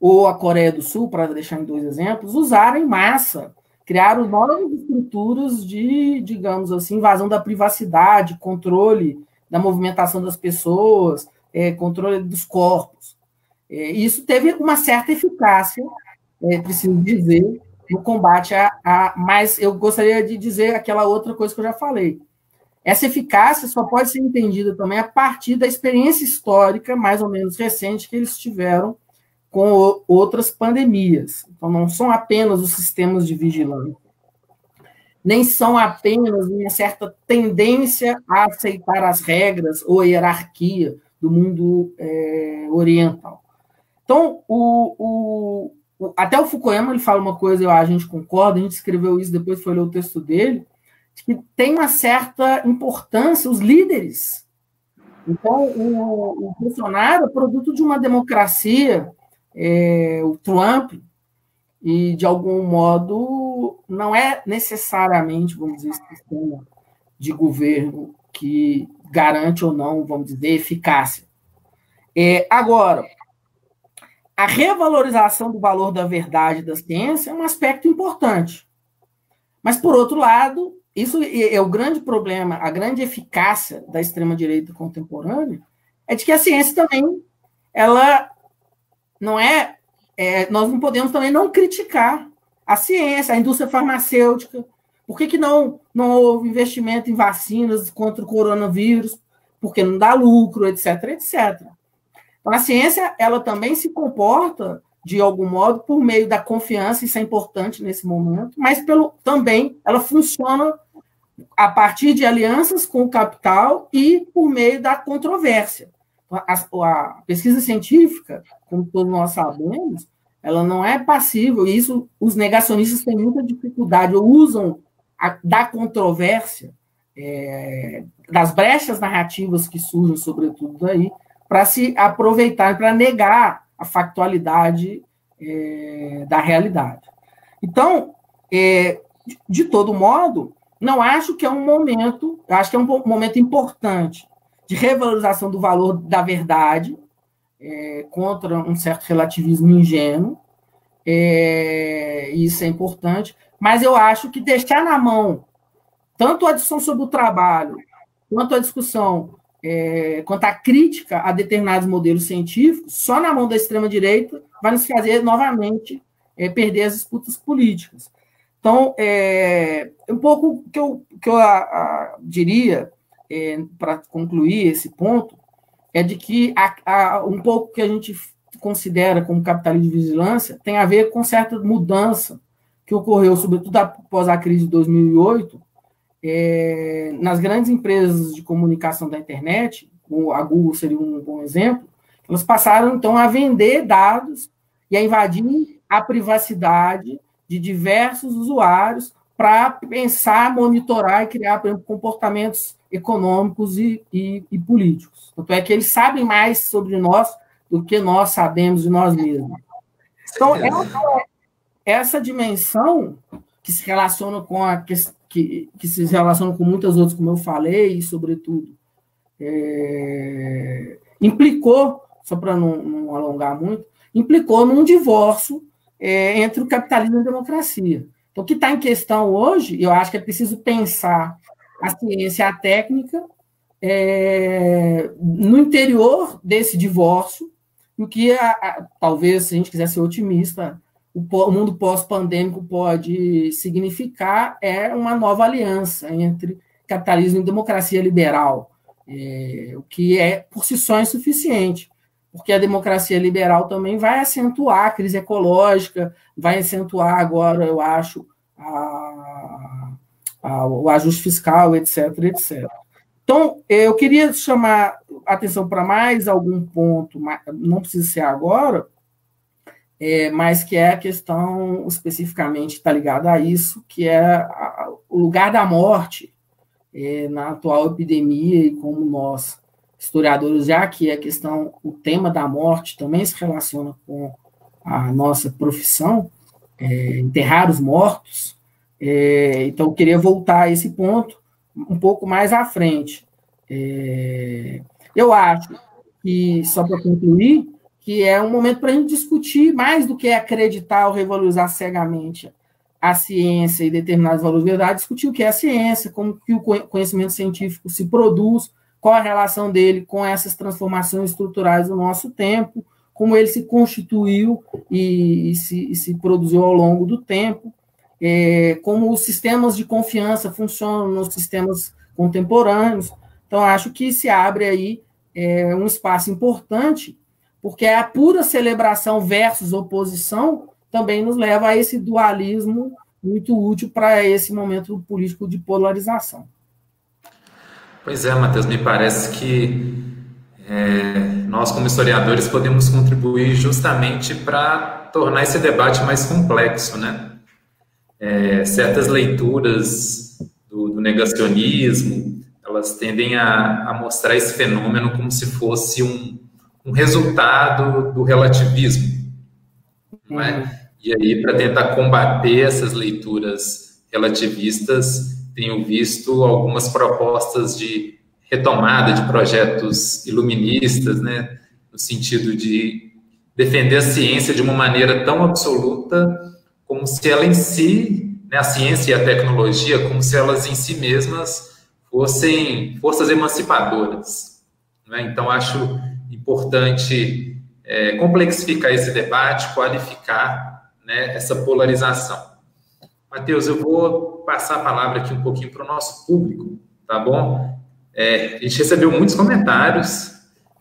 ou a Coreia do Sul, para deixar em 2 exemplos, usaram em massa, criaram novas estruturas de, digamos assim, invasão da privacidade, controle da movimentação das pessoas, controle dos corpos. Isso teve uma certa eficácia, preciso dizer, no combate mas eu gostaria de dizer aquela outra coisa que eu já falei. Essa eficácia só pode ser entendida também a partir da experiência histórica, mais ou menos recente, que eles tiveram com outras pandemias. Então, não são apenas os sistemas de vigilância, nem são apenas uma certa tendência a aceitar as regras ou a hierarquia do mundo oriental. Então, até o Fukuyama ele fala uma coisa, a gente concorda, a gente escreveu isso, depois foi ler o texto dele, que tem uma certa importância os líderes. Então, o Bolsonaro é produto de uma democracia, o Trump, e, de algum modo, não é necessariamente, vamos dizer, esse sistema de governo que garante ou não, vamos dizer, eficácia. Agora, a revalorização do valor da verdade e da ciência é um aspecto importante. Mas, por outro lado, isso é o grande problema, a grande eficácia da extrema-direita contemporânea, é de que a ciência também, ela não nós não podemos também não criticar a ciência, a indústria farmacêutica. Por que não houve investimento em vacinas contra o coronavírus? Porque não dá lucro, etc, etc. Então, a ciência, ela também se comporta, de algum modo, por meio da confiança, isso é importante nesse momento, mas também ela funciona a partir de alianças com o capital e por meio da controvérsia. A pesquisa científica, como todos nós sabemos, ela não é passível, e isso os negacionistas têm muita dificuldade, ou usam da controvérsia, das brechas narrativas que surgem, sobretudo daí, para se aproveitar, para negar a factualidade da realidade. Então, de todo modo, não acho que é um momento, acho que é um momento importante de revalorização do valor da verdade contra um certo relativismo ingênuo, isso é importante, mas eu acho que deixar na mão tanto a discussão sobre o trabalho, quanto a discussão, quanto a crítica a determinados modelos científicos, só na mão da extrema-direita vai nos fazer novamente perder as disputas políticas. Então, um pouco que eu diria, para concluir esse ponto, é de que um pouco que a gente considera como capitalismo de vigilância tem a ver com certa mudança que ocorreu, sobretudo após a crise de 2008, nas grandes empresas de comunicação da internet, a Google seria um bom exemplo, elas passaram, então, a vender dados e a invadir a privacidade de diversos usuários para pensar, monitorar e criar, por exemplo, comportamentos econômicos e políticos. Tanto é que eles sabem mais sobre nós do que nós sabemos de nós mesmos. Então, essa dimensão que se relaciona com que se relaciona com muitas outras, como eu falei, e, sobretudo, implicou, só para não alongar muito, implicou num divórcio entre o capitalismo e a democracia. Então, o que está em questão hoje, eu acho que é preciso pensar a ciência e a técnica no interior desse divórcio, e o que, talvez, se a gente quiser ser otimista, o mundo pós-pandêmico pode significar uma nova aliança entre capitalismo e democracia liberal, o que por si só insuficiente, porque a democracia liberal também vai acentuar a crise ecológica, vai acentuar agora, eu acho, o ajuste fiscal, etc., etc. Então, eu queria chamar a atenção para mais algum ponto, não precisa ser agora, mas que é a questão especificamente está ligada a isso, que é o lugar da morte na atual epidemia, e como nós, historiadores, já que o tema da morte também se relaciona com a nossa profissão, enterrar os mortos. Então, eu queria voltar a esse ponto um pouco mais à frente. Eu acho que, só para concluir, que é um momento para a gente discutir mais do que acreditar ou revalorizar cegamente a ciência e determinados valores de verdade, discutir o que é a ciência, como que o conhecimento científico se produz, qual a relação dele com essas transformações estruturais do nosso tempo, como ele se constituiu e se produziu ao longo do tempo, como os sistemas de confiança funcionam nos sistemas contemporâneos. Então, acho que se abre aí um espaço importante, porque a pura celebração versus oposição também nos leva a esse dualismo muito útil para esse momento político de polarização. Pois é, Matheus, me parece que nós, como historiadores, podemos contribuir justamente para tornar esse debate mais complexo, né? Certas leituras do negacionismo, elas tendem a mostrar esse fenômeno como se fosse um resultado do relativismo, não é? E aí, para tentar combater essas leituras relativistas, tenho visto algumas propostas de retomada de projetos iluministas, né, no sentido de defender a ciência de uma maneira tão absoluta como se ela em si, né, a ciência e a tecnologia, como se elas em si mesmas fossem forças emancipadoras, né? Então, acho importante complexificar esse debate, qualificar, né, essa polarização. Matheus, eu vou passar a palavra aqui um pouquinho para o nosso público, tá bom? A gente recebeu muitos comentários,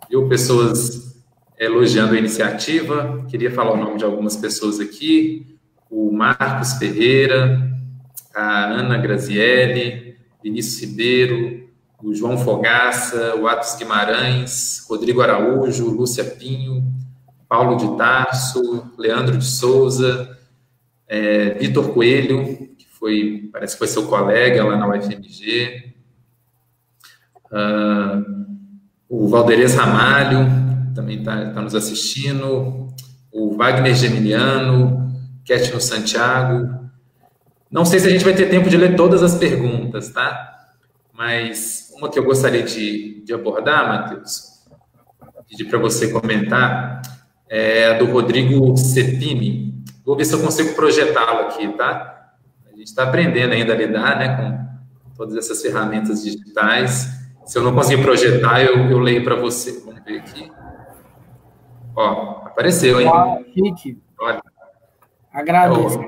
viu? Pessoas elogiando a iniciativa. Queria falar o nome de algumas pessoas aqui: o Marcos Ferreira, a Ana Grazielli, Vinícius Ribeiro, o João Fogaça, o Atos Guimarães, Rodrigo Araújo, Lúcia Pinho, Paulo de Tarso, Leandro de Souza, Vitor Coelho, que parece que foi seu colega lá na UFMG, o Valderez Ramalho também está nos assistindo, o Wagner Geminiano, Ketno Santiago. Não sei se a gente vai ter tempo de ler todas as perguntas, tá? Mas uma que eu gostaria de abordar, Matheus, pedir para você comentar, é a do Rodrigo Cepini. Vou ver se eu consigo projetá-lo aqui, tá? A gente está aprendendo ainda a lidar, né, com todas essas ferramentas digitais. Se eu não conseguir projetar, eu leio para você. Vamos ver aqui. Ó, apareceu, hein? Chique. Olha. Agradeço.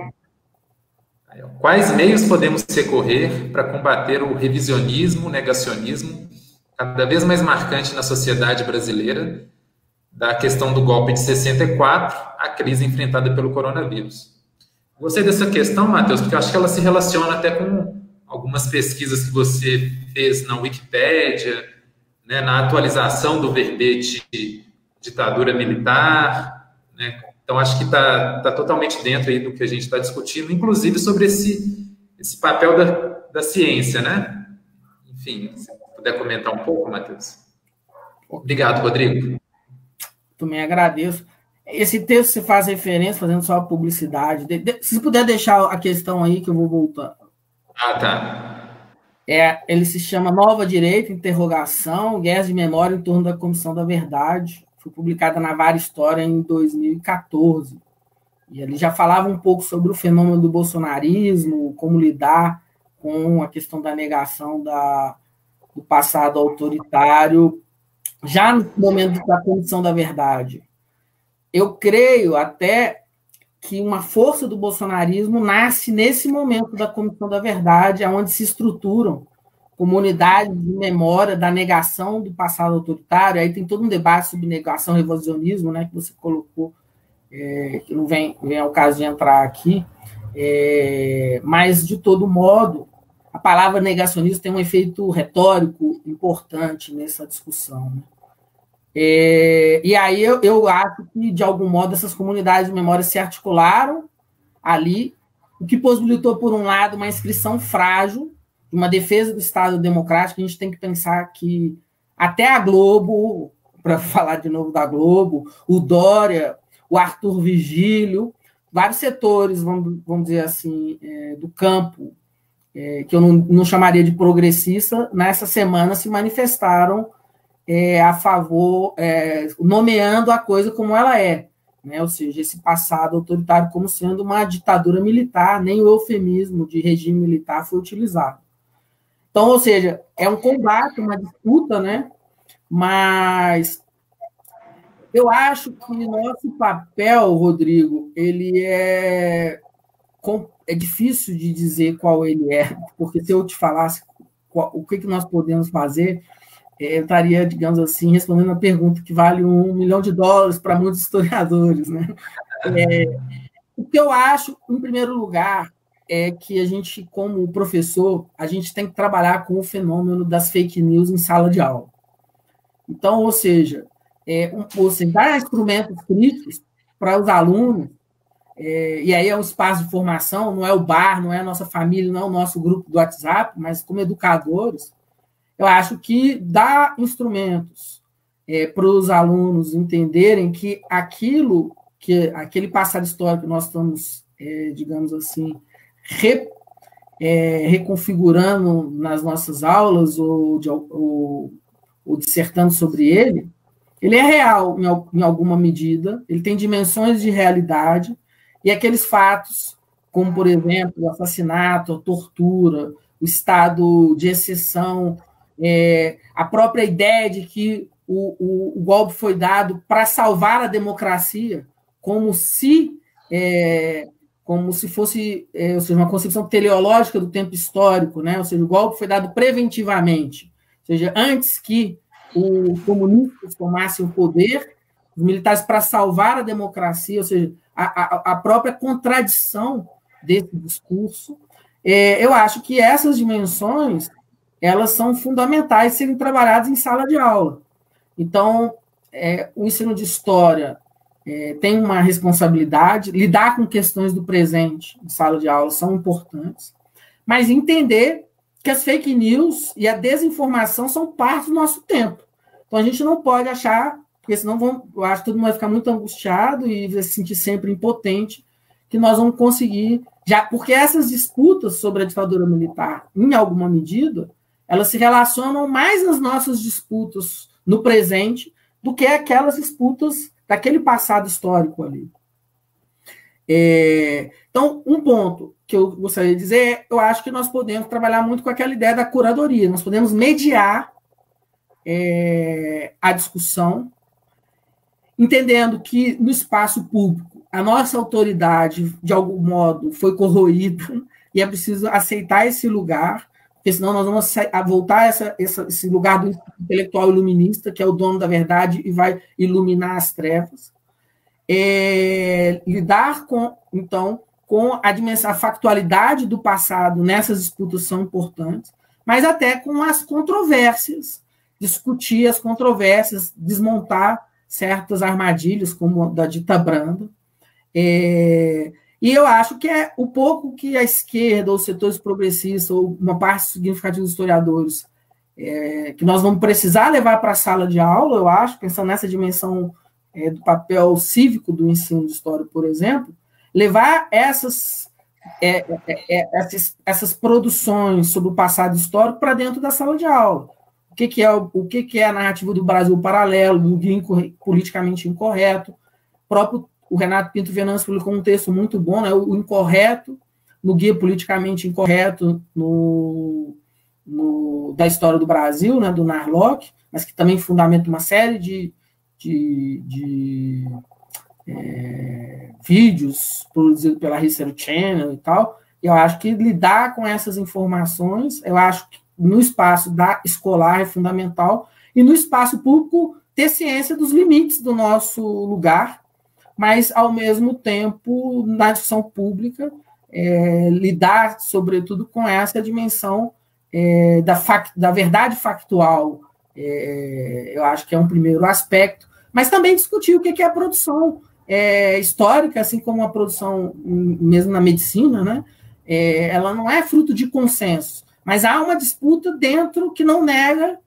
Quais meios podemos recorrer para combater o revisionismo, negacionismo, cada vez mais marcante na sociedade brasileira, da questão do golpe de 64 à crise enfrentada pelo coronavírus? Gostei dessa questão, Matheus, porque eu acho que ela se relaciona até com algumas pesquisas que você fez na Wikipédia, né, na atualização do verbete ditadura militar, né? Então, acho que está totalmente dentro aí do que a gente está discutindo, inclusive sobre esse papel da ciência, né? Enfim, se puder comentar um pouco, Matheus. Obrigado, Rodrigo. Também agradeço. Esse texto você faz referência, fazendo só a publicidade. Se puder deixar a questão aí, que eu vou voltar. Ah, tá. Ele se chama Nova Direita, Interrogação, Guerras de Memória em torno da Comissão da Verdade. Foi publicada na Vara História em 2014. E ele já falava um pouco sobre o fenômeno do bolsonarismo, como lidar com a questão da negação do passado autoritário, já no momento da Comissão da Verdade. Eu creio até que uma força do bolsonarismo nasce nesse momento da Comissão da Verdade, onde se estruturam comunidades de memória da negação do passado autoritário. Aí tem todo um debate sobre negação e revisionismo, né, que você colocou, que não vem ao caso de entrar aqui, mas, de todo modo, a palavra negacionismo tem um efeito retórico importante nessa discussão, né? E aí eu acho que, de algum modo, essas comunidades de memória se articularam ali, o que possibilitou, por um lado, uma inscrição frágil, uma defesa do Estado democrático. A gente tem que pensar que até a Globo, para falar de novo da Globo, o Dória, o Arthur Vigílio, vários setores, vamos dizer assim, do campo, que eu não chamaria de progressista, nessa semana se manifestaram a favor, nomeando a coisa como ela é, né? Ou seja, esse passado autoritário como sendo uma ditadura militar, nem o eufemismo de regime militar foi utilizado. Então, ou seja, é um combate, uma disputa, né? Mas eu acho que nosso papel, Rodrigo, ele é difícil de dizer qual ele é, porque se eu te falasse o que nós podemos fazer, eu estaria, digamos assim, respondendo uma pergunta que vale $1 milhão para muitos historiadores, né? O que eu acho, em primeiro lugar, é que a gente, como professor, a gente tem que trabalhar com o fenômeno das fake news em sala de aula. Então, ou seja, você dá instrumentos críticos para os alunos, e aí é um espaço de formação, não é o bar, não é a nossa família, não é o nosso grupo do WhatsApp, mas como educadores, eu acho que dá instrumentos para os alunos entenderem que aquele passado histórico que nós estamos, digamos assim, reconfigurando nas nossas aulas ou dissertando sobre ele é real em alguma medida, ele tem dimensões de realidade, e aqueles fatos, como, por exemplo, o assassinato, a tortura, o estado de exceção, a própria ideia de que o golpe foi dado para salvar a democracia, como se fosse, ou seja, uma concepção teleológica do tempo histórico, né? Ou seja, o golpe foi dado preventivamente, ou seja, antes que os comunistas tomassem o poder, os militares para salvar a democracia, ou seja, a própria contradição desse discurso. Eu acho que essas dimensões elas são fundamentais serem trabalhadas em sala de aula. Então, o ensino de história tem uma responsabilidade, lidar com questões do presente em sala de aula são importantes, mas entender que as fake news e a desinformação são parte do nosso tempo. Então, a gente não pode achar, porque senão eu acho que todo mundo vai ficar muito angustiado e vai se sentir sempre impotente, que nós vamos conseguir, porque essas disputas sobre a ditadura militar, em alguma medida, elas se relacionam mais às nossas disputas no presente do que aquelas disputas daquele passado histórico ali. Então, um ponto que eu gostaria de dizer eu acho que nós podemos trabalhar muito com aquela ideia da curadoria, nós podemos mediar a discussão, entendendo que no espaço público a nossa autoridade, de algum modo, foi corroída, e é preciso aceitar esse lugar, porque senão nós vamos voltar a esse lugar do intelectual iluminista, que é o dono da verdade e vai iluminar as trevas. Lidar com, então, com a dimensão, a factualidade do passado nessas disputas são importantes, mas até com as controvérsias, discutir as controvérsias, desmontar certas armadilhas, como a da dita Branda. E eu acho que é o pouco que a esquerda, ou os setores progressistas, ou uma parte significativa dos historiadores, que nós vamos precisar levar para a sala de aula, eu acho, pensando nessa dimensão do papel cívico do ensino de história, por exemplo, levar essas produções sobre o passado histórico para dentro da sala de aula. O que é a narrativa do Brasil paralelo, do guia politicamente incorreto. O Renato Pinto Venâncio publicou um texto muito bom, né, o incorreto no guia politicamente incorreto da história do Brasil, né, do Narlock, mas que também fundamenta uma série de vídeos produzidos pela History Channel e tal. Eu acho que lidar com essas informações, eu acho que no espaço escolar é fundamental, e no espaço público ter ciência dos limites do nosso lugar, mas, ao mesmo tempo, na discussão pública, lidar, sobretudo, com essa dimensão da verdade factual. Eu acho que é um primeiro aspecto, mas também discutir o que é a produção histórica, assim como a produção, mesmo na medicina, né? Ela não é fruto de consenso, mas há uma disputa dentro que não nega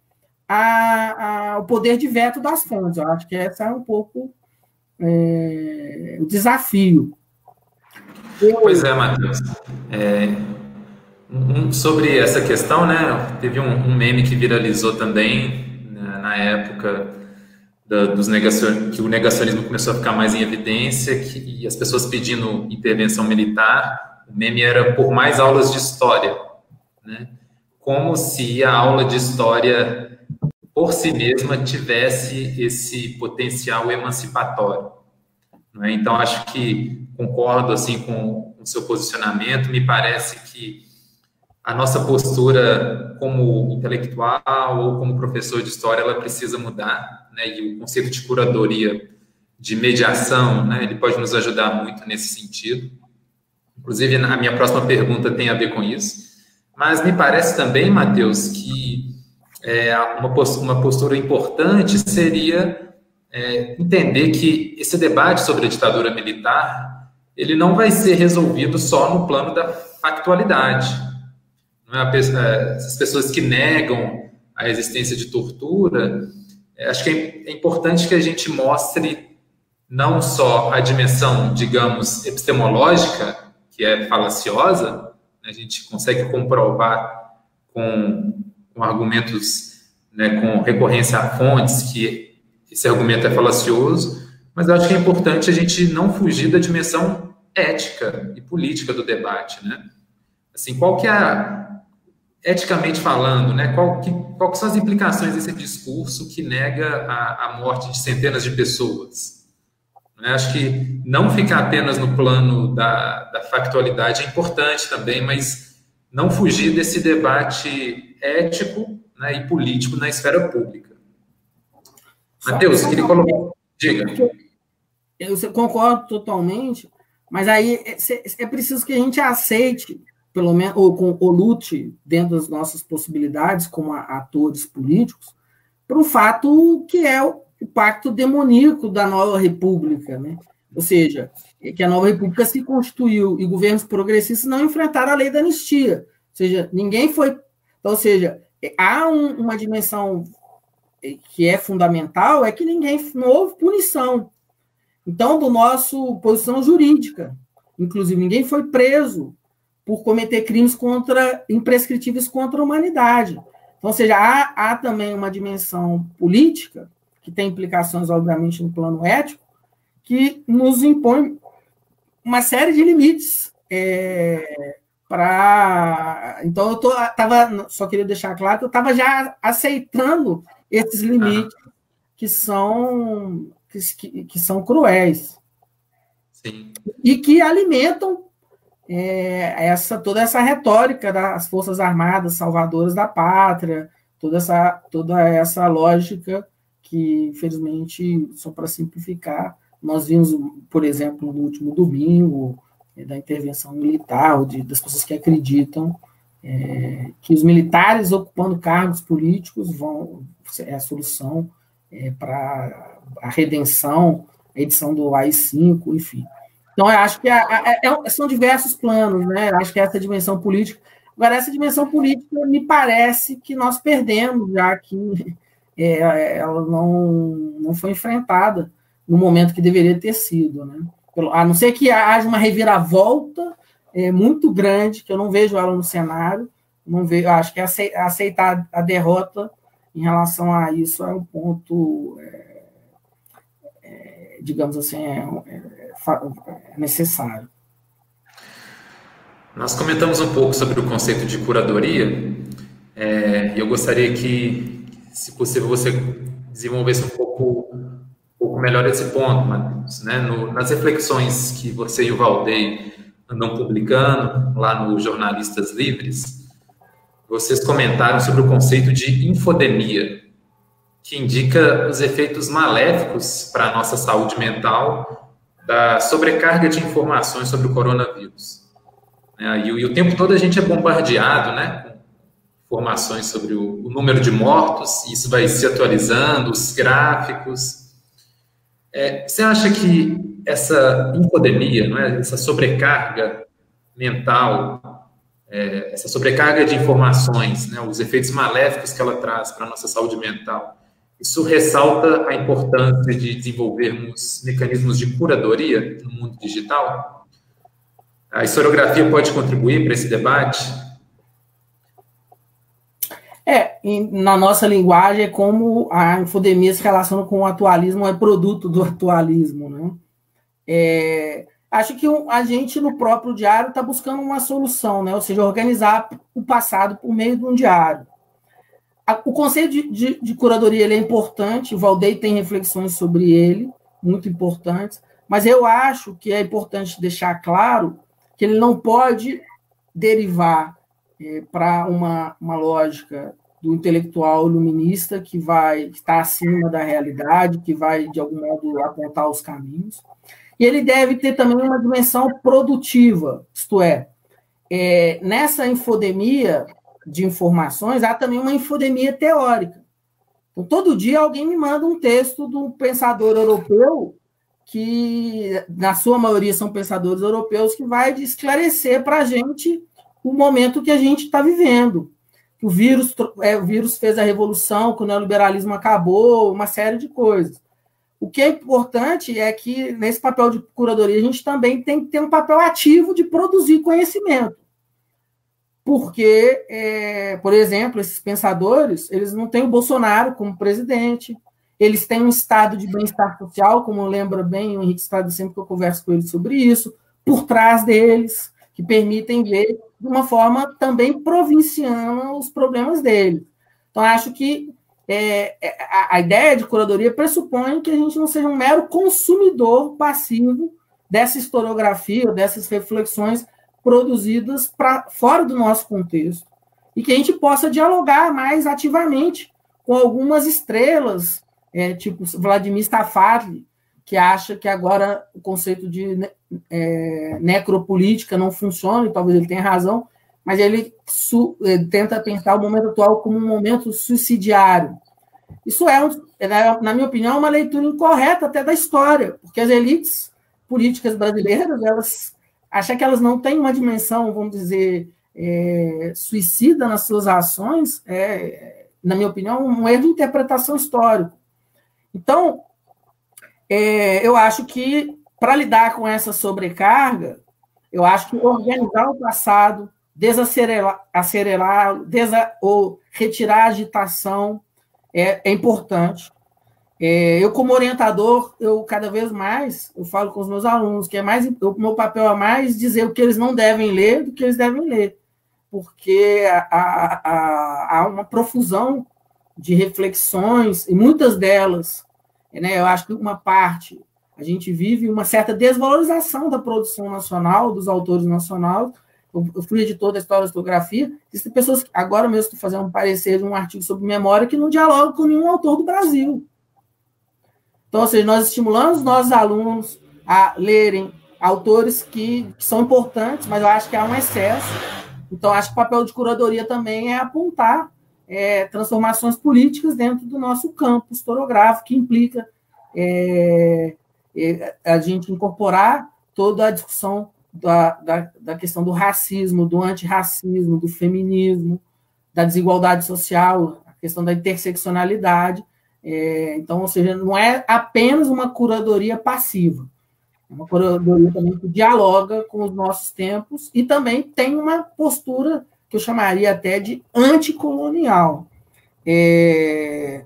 o poder de veto das fontes. Eu acho que esse é um pouco o desafio. Pois é, Matheus. Sobre essa questão, né? Teve um meme que viralizou também, né, na época que o negacionismo começou a ficar mais em evidência, e as pessoas pedindo intervenção militar. O meme era por mais aulas de história, né? Como se a aula de história por si mesma tivesse esse potencial emancipatório, né? Então, acho que concordo assim com o seu posicionamento. Me parece que a nossa postura como intelectual ou como professor de história, ela precisa mudar, né? E o conceito de curadoria, de mediação, né, ele pode nos ajudar muito nesse sentido. Inclusive, a minha próxima pergunta tem a ver com isso. Mas me parece também, Matheus, que uma postura importante seria entender que esse debate sobre a ditadura militar, ele não vai ser resolvido só no plano da factualidade. Não é essas pessoas que negam a existência de tortura, acho que é importante que a gente mostre não só a dimensão, digamos, epistemológica, que é falaciosa, a gente consegue comprovar com argumentos, né, com recorrência a fontes, que esse argumento é falacioso, mas eu acho que é importante a gente não fugir da dimensão ética e política do debate, né? Assim, qual que é eticamente falando, né, qual que são as implicações desse discurso que nega a morte de centenas de pessoas? Acho que não ficar apenas no plano da factualidade é importante também, mas não fugir desse debate ético, né, e político na esfera pública. Matheus, queria colocar... Diga. Eu concordo totalmente, mas aí é preciso que a gente aceite, pelo menos, ou lute dentro das nossas possibilidades como atores políticos, para um fato que é o pacto demoníaco da nova república, né? Ou seja, que a nova república se constituiu e governos progressistas não enfrentaram a lei da anistia. Ou seja, ninguém foi... Então, ou seja, há uma dimensão que é fundamental, é que não houve punição. Então, do nosso posição jurídica, inclusive, ninguém foi preso por cometer crimes imprescritíveis contra a humanidade. Então, ou seja, há também uma dimensão política, que tem implicações, obviamente, no plano ético, que nos impõe uma série de limites. Então, só queria deixar claro que eu estava já aceitando esses limites que são cruéis. Sim. E que alimentam toda essa retórica das Forças Armadas salvadoras da pátria, toda essa lógica que, infelizmente, só para simplificar, nós vimos, por exemplo, no último domingo, da intervenção militar, das pessoas que acreditam que os militares ocupando cargos políticos é a solução para a redenção, a edição do AI-5, enfim. Então, eu acho que são diversos planos, né? Eu acho que essa dimensão política. Agora, essa dimensão política me parece que nós perdemos, já que ela não foi enfrentada no momento que deveria ter sido, né? A não ser que haja uma reviravolta muito grande, que eu não vejo ela no cenário, não vejo, acho que aceitar a derrota em relação a isso é um ponto, digamos assim, necessário. Nós comentamos um pouco sobre o conceito de curadoria, e eu gostaria que, se possível, você desenvolvesse um pouco melhor esse ponto, Matheus, né? Nas reflexões que você e o Valdeir andam publicando lá no Jornalistas Livres, vocês comentaram sobre o conceito de infodemia, que indica os efeitos maléficos para a nossa saúde mental da sobrecarga de informações sobre o coronavírus. E o tempo todo a gente é bombardeado, né, com informações sobre o número de mortos, e isso vai se atualizando, os gráficos. Você acha que essa infodemia, não é, essa sobrecarga mental, essa sobrecarga de informações, né, os efeitos maléficos que ela traz para a nossa saúde mental, isso ressalta a importância de desenvolvermos mecanismos de curadoria no mundo digital? A historiografia pode contribuir para esse debate? Na nossa linguagem, é como a infodemia se relaciona com o atualismo, é produto do atualismo, né? Acho que a gente, no próprio diário, está buscando uma solução, né? Ou seja, organizar o passado por meio de um diário. O conceito de curadoria ele é importante, o Valdeir tem reflexões sobre ele, muito importantes, mas eu acho que é importante deixar claro que ele não pode derivar para uma lógica do intelectual iluminista que vai estar acima da realidade, que vai, de algum modo, apontar os caminhos. E ele deve ter também uma dimensão produtiva, isto é, nessa infodemia de informações, há também uma infodemia teórica. Então, todo dia alguém me manda um texto do pensador europeu, que, na sua maioria, são pensadores europeus, que vai esclarecer para a gente o momento que a gente está vivendo. O vírus fez a revolução, que o neoliberalismo acabou, uma série de coisas. O que é importante é que, nesse papel de curadoria, a gente também tem que ter um papel ativo de produzir conhecimento. Porque, por exemplo, esses pensadores, eles não têm o Bolsonaro como presidente, eles têm um estado de bem-estar social, como lembra bem o Henrique Estrada, sempre que eu converso com ele sobre isso, por trás deles, que permitem ver de uma forma também provinciana os problemas deles. Então, acho que a ideia de curadoria pressupõe que a gente não seja um mero consumidor passivo dessa historiografia, dessas reflexões produzidas fora do nosso contexto, e que a gente possa dialogar mais ativamente com algumas estrelas, tipo Vladimir Staffarli, que acha que agora o conceito de necropolítica não funciona, e talvez ele tenha razão, mas ele tenta pensar o momento atual como um momento suicidiário. Isso na minha opinião, uma leitura incorreta até da história, porque as elites políticas brasileiras, elas acham que elas não têm uma dimensão, vamos dizer, suicida nas suas ações, na minha opinião, um erro de interpretação histórica. Então, eu acho que, para lidar com essa sobrecarga, eu acho que organizar o passado, desacelerar ou retirar a agitação é importante. Eu, como orientador, cada vez mais eu falo com os meus alunos que o meu papel é mais dizer o que eles não devem ler do que eles devem ler, porque há uma profusão de reflexões, e muitas delas, eu acho que uma parte A gente vive uma certa desvalorização da produção nacional, dos autores nacionais. Eu fui editor da historiografia. Existem pessoas que, agora mesmo, estou fazendo um parecer de um artigo sobre memória que não dialoga com nenhum autor do Brasil. Então, ou seja, nós estimulamos nossos alunos a lerem autores que são importantes, mas eu acho que há um excesso. Então, acho que o papel de curadoria também é apontar transformações políticas dentro do nosso campo historiográfico, que implica a gente incorporar toda a discussão da questão do racismo, do antirracismo, do feminismo, da desigualdade social, a questão da interseccionalidade. Então, ou seja, não é apenas uma curadoria passiva, é uma curadoria também que dialoga com os nossos tempos e também tem uma postura que eu chamaria até de anticolonial. E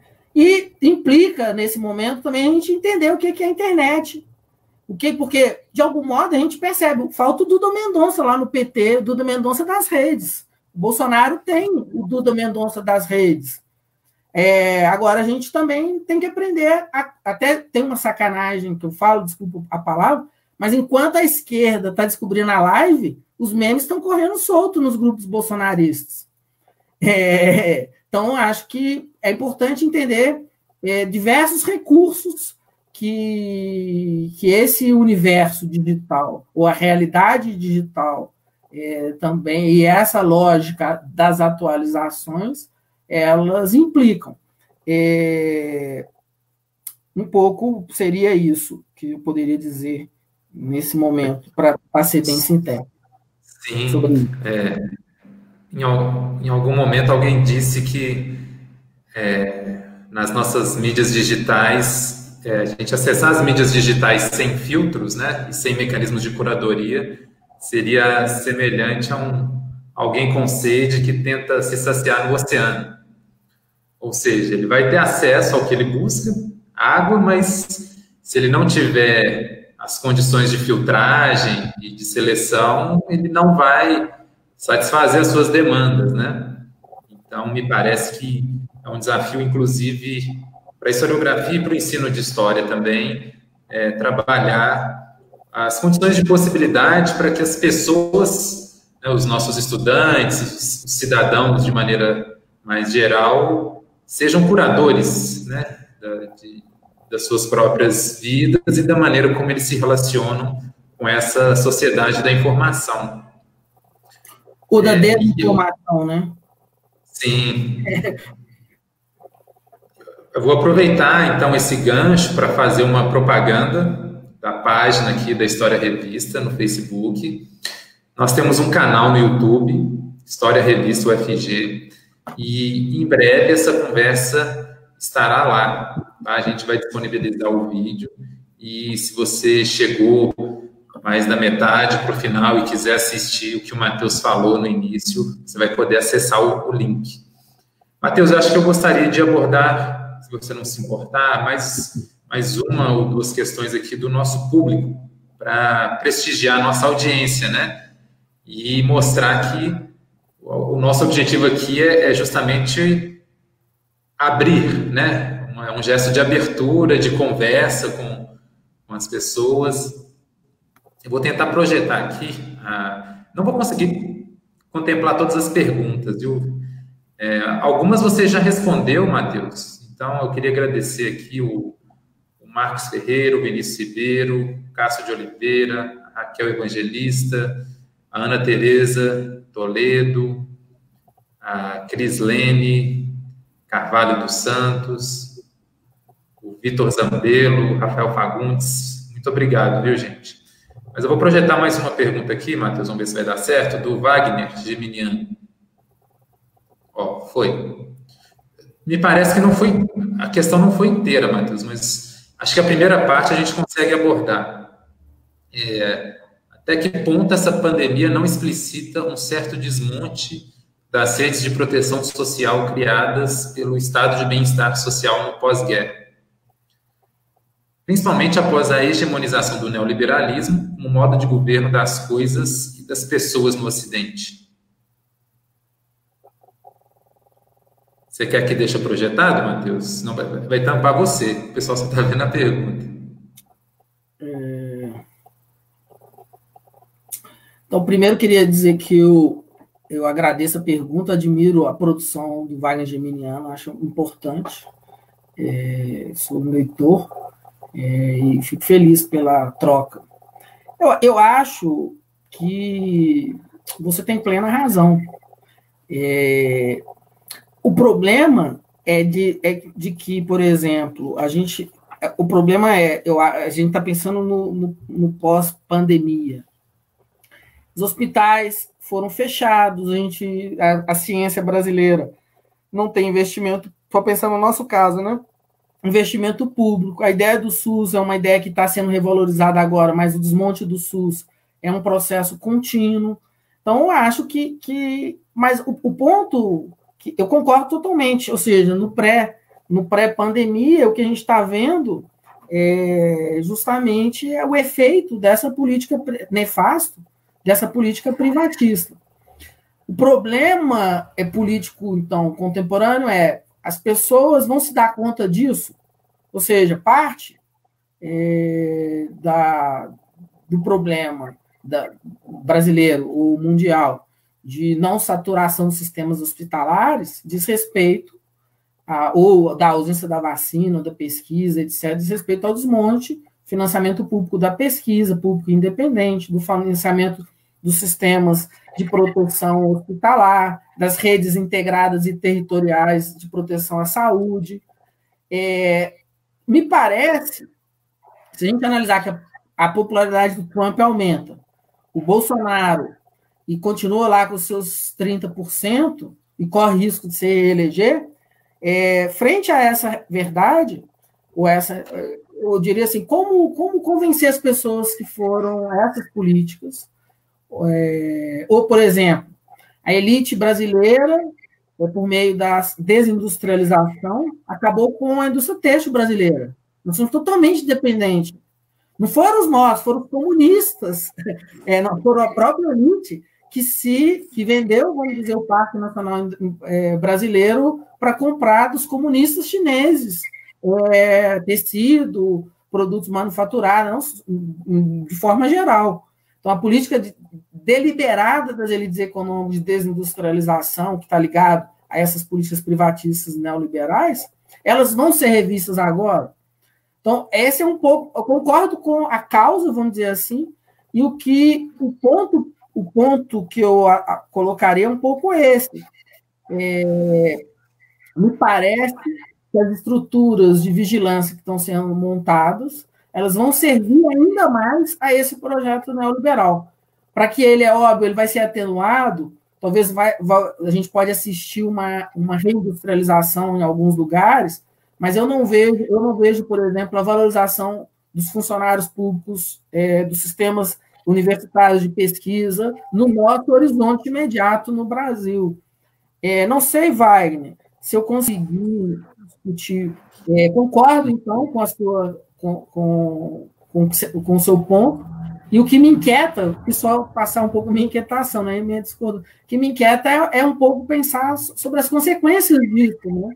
implica, nesse momento, também a gente entender o que é a internet. Porque, de algum modo, a gente percebe, falta o Duda Mendonça lá no PT, o Duda Mendonça das redes. O Bolsonaro tem o Duda Mendonça das redes. Agora, a gente também tem que aprender, até tem uma sacanagem que eu falo, desculpa a palavra, mas enquanto a esquerda está descobrindo a live, os memes estão correndo solto nos grupos bolsonaristas. Então, acho que é importante entender diversos recursos que esse universo digital, ou a realidade digital também, e essa lógica das atualizações, elas implicam. Um pouco seria isso que eu poderia dizer nesse momento, para ser bem sintético. Sim, em algum momento alguém disse que nas nossas mídias digitais, a gente acessar as mídias digitais sem filtros, né, e sem mecanismos de curadoria, seria semelhante a alguém com sede que tenta se saciar no oceano. Ou seja, ele vai ter acesso ao que ele busca, água, mas se ele não tiver as condições de filtragem e de seleção, ele não vai satisfazer as suas demandas, né? Então, me parece que é um desafio, inclusive, para a historiografia e para o ensino de história também, trabalhar as condições de possibilidade para que as pessoas, né, os nossos estudantes, os cidadãos, de maneira mais geral, sejam curadores, né, das suas próprias vidas e da maneira como eles se relacionam com essa sociedade da informação. Ou da desinformação, né? Sim. Eu vou aproveitar, então, esse gancho para fazer uma propaganda da página aqui da História Revista no Facebook. Nós temos um canal no YouTube, História Revista UFG, e em breve essa conversa estará lá. Tá? A gente vai disponibilizar o vídeo e se você chegou mais da metade para o final e quiser assistir o que o Matheus falou no início, você vai poder acessar o link. Matheus, eu acho que eu gostaria de abordar, se você não se importar, mais uma ou duas questões aqui do nosso público, para prestigiar a nossa audiência, né? E mostrar que o nosso objetivo aqui é justamente abrir, né? É um gesto de abertura, de conversa com as pessoas. Eu vou tentar projetar aqui, não vou conseguir contemplar todas as perguntas, viu? Algumas você já respondeu, Matheus, então eu queria agradecer aqui o Marcos Ferreira, o Vinícius Ribeiro, o Cássio de Oliveira, a Raquel Evangelista, a Ana Tereza Toledo, a Crislene Carvalho dos Santos, o Vitor Zambello, o Rafael Fagundes. Muito obrigado, viu, gente? Mas eu vou projetar mais uma pergunta aqui, Matheus, vamos ver se vai dar certo, do Wagner Geminiano. Foi. Me parece que não foi, a questão não foi inteira, Matheus, mas acho que a primeira parte a gente consegue abordar. Até que ponto essa pandemia não explicita um certo desmonte das redes de proteção social criadas pelo estado de bem-estar social no pós-guerra, principalmente após a hegemonização do neoliberalismo como modo de governo das coisas e das pessoas no Ocidente. Você quer que deixe projetado, Matheus? Senão vai tampar você. O pessoal só está vendo a pergunta. Então, primeiro, queria dizer que eu agradeço a pergunta, admiro a produção do Wagner Geminiano, acho importante. Sou um leitor e fico feliz pela troca. Eu acho que você tem plena razão. O problema é de que, por exemplo, o problema a gente está pensando no pós-pandemia. Os hospitais foram fechados, a ciência brasileira não tem investimento, só pensar no nosso caso, né? Investimento público. A ideia do SUS é uma ideia que está sendo revalorizada agora, mas o desmonte do SUS é um processo contínuo. Então, eu acho mas o ponto, que eu concordo totalmente, ou seja, no pré-pandemia, o que a gente está vendo justamente o efeito dessa política nefasta, dessa política privatista. O problema político, então, contemporâneo as pessoas vão se dar conta disso, ou seja, parte do problema brasileiro ou mundial de não saturação dos sistemas hospitalares diz respeito ou da ausência da vacina, ou da pesquisa, etc., diz respeito ao desmonte, financiamento público da pesquisa, público independente, do financiamento dos sistemas de proteção hospitalar, das redes integradas e territoriais de proteção à saúde. Me parece, se a gente analisar que a popularidade do Trump aumenta, o Bolsonaro e continua lá com os seus 30% e corre risco de se eleger, frente a essa verdade, eu diria assim, como convencer as pessoas que foram essas políticas, ou, por exemplo, a elite brasileira, por meio da desindustrialização, acabou com a indústria têxtil brasileira. Nós somos totalmente dependentes. Não foram os nossos, foram os comunistas, não foram a própria elite que vendeu, vamos dizer, o Parque Nacional Brasileiro para comprar dos comunistas chineses, tecido, produtos manufaturados, de forma geral. Então, a política deliberada das elites econômicas de desindustrialização, que está ligado a essas políticas privatistas neoliberais, elas vão ser revistas agora. Então, esse é um pouco... Eu concordo com a causa, vamos dizer assim, e o ponto que eu colocaria é um pouco esse. Me parece que as estruturas de vigilância que estão sendo montadas, elas vão servir ainda mais a esse projeto neoliberal. Para que ele, óbvio, ele vai ser atenuado, talvez a gente pode assistir uma reindustrialização em alguns lugares, mas eu não vejo, por exemplo, a valorização dos funcionários públicos, dos sistemas universitários de pesquisa, no nosso horizonte imediato no Brasil. Não sei, Wagner, se eu conseguir discutir. Concordo, então, com o seu ponto, e o que me inquieta, que só passar um pouco minha inquietação, né, minha discordância, o que me inquieta é um pouco pensar sobre as consequências disso, né?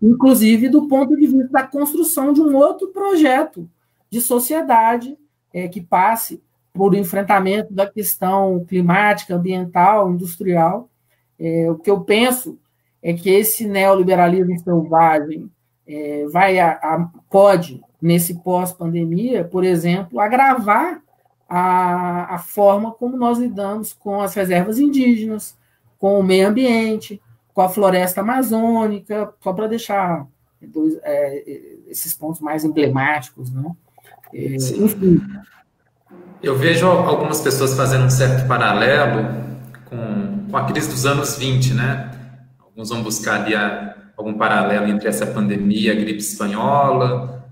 Inclusive do ponto de vista da construção de um outro projeto de sociedade que passe por enfrentamento da questão climática, ambiental, industrial. O que eu penso é que esse neoliberalismo selvagem pode, nesse pós-pandemia, por exemplo, agravar a forma como nós lidamos com as reservas indígenas, com o meio ambiente, com a floresta amazônica, só para deixar esses pontos mais emblemáticos, né? Enfim. Eu vejo algumas pessoas fazendo um certo paralelo com a crise dos anos 20, né? Alguns vão buscar ali algum paralelo entre essa pandemia e a gripe espanhola,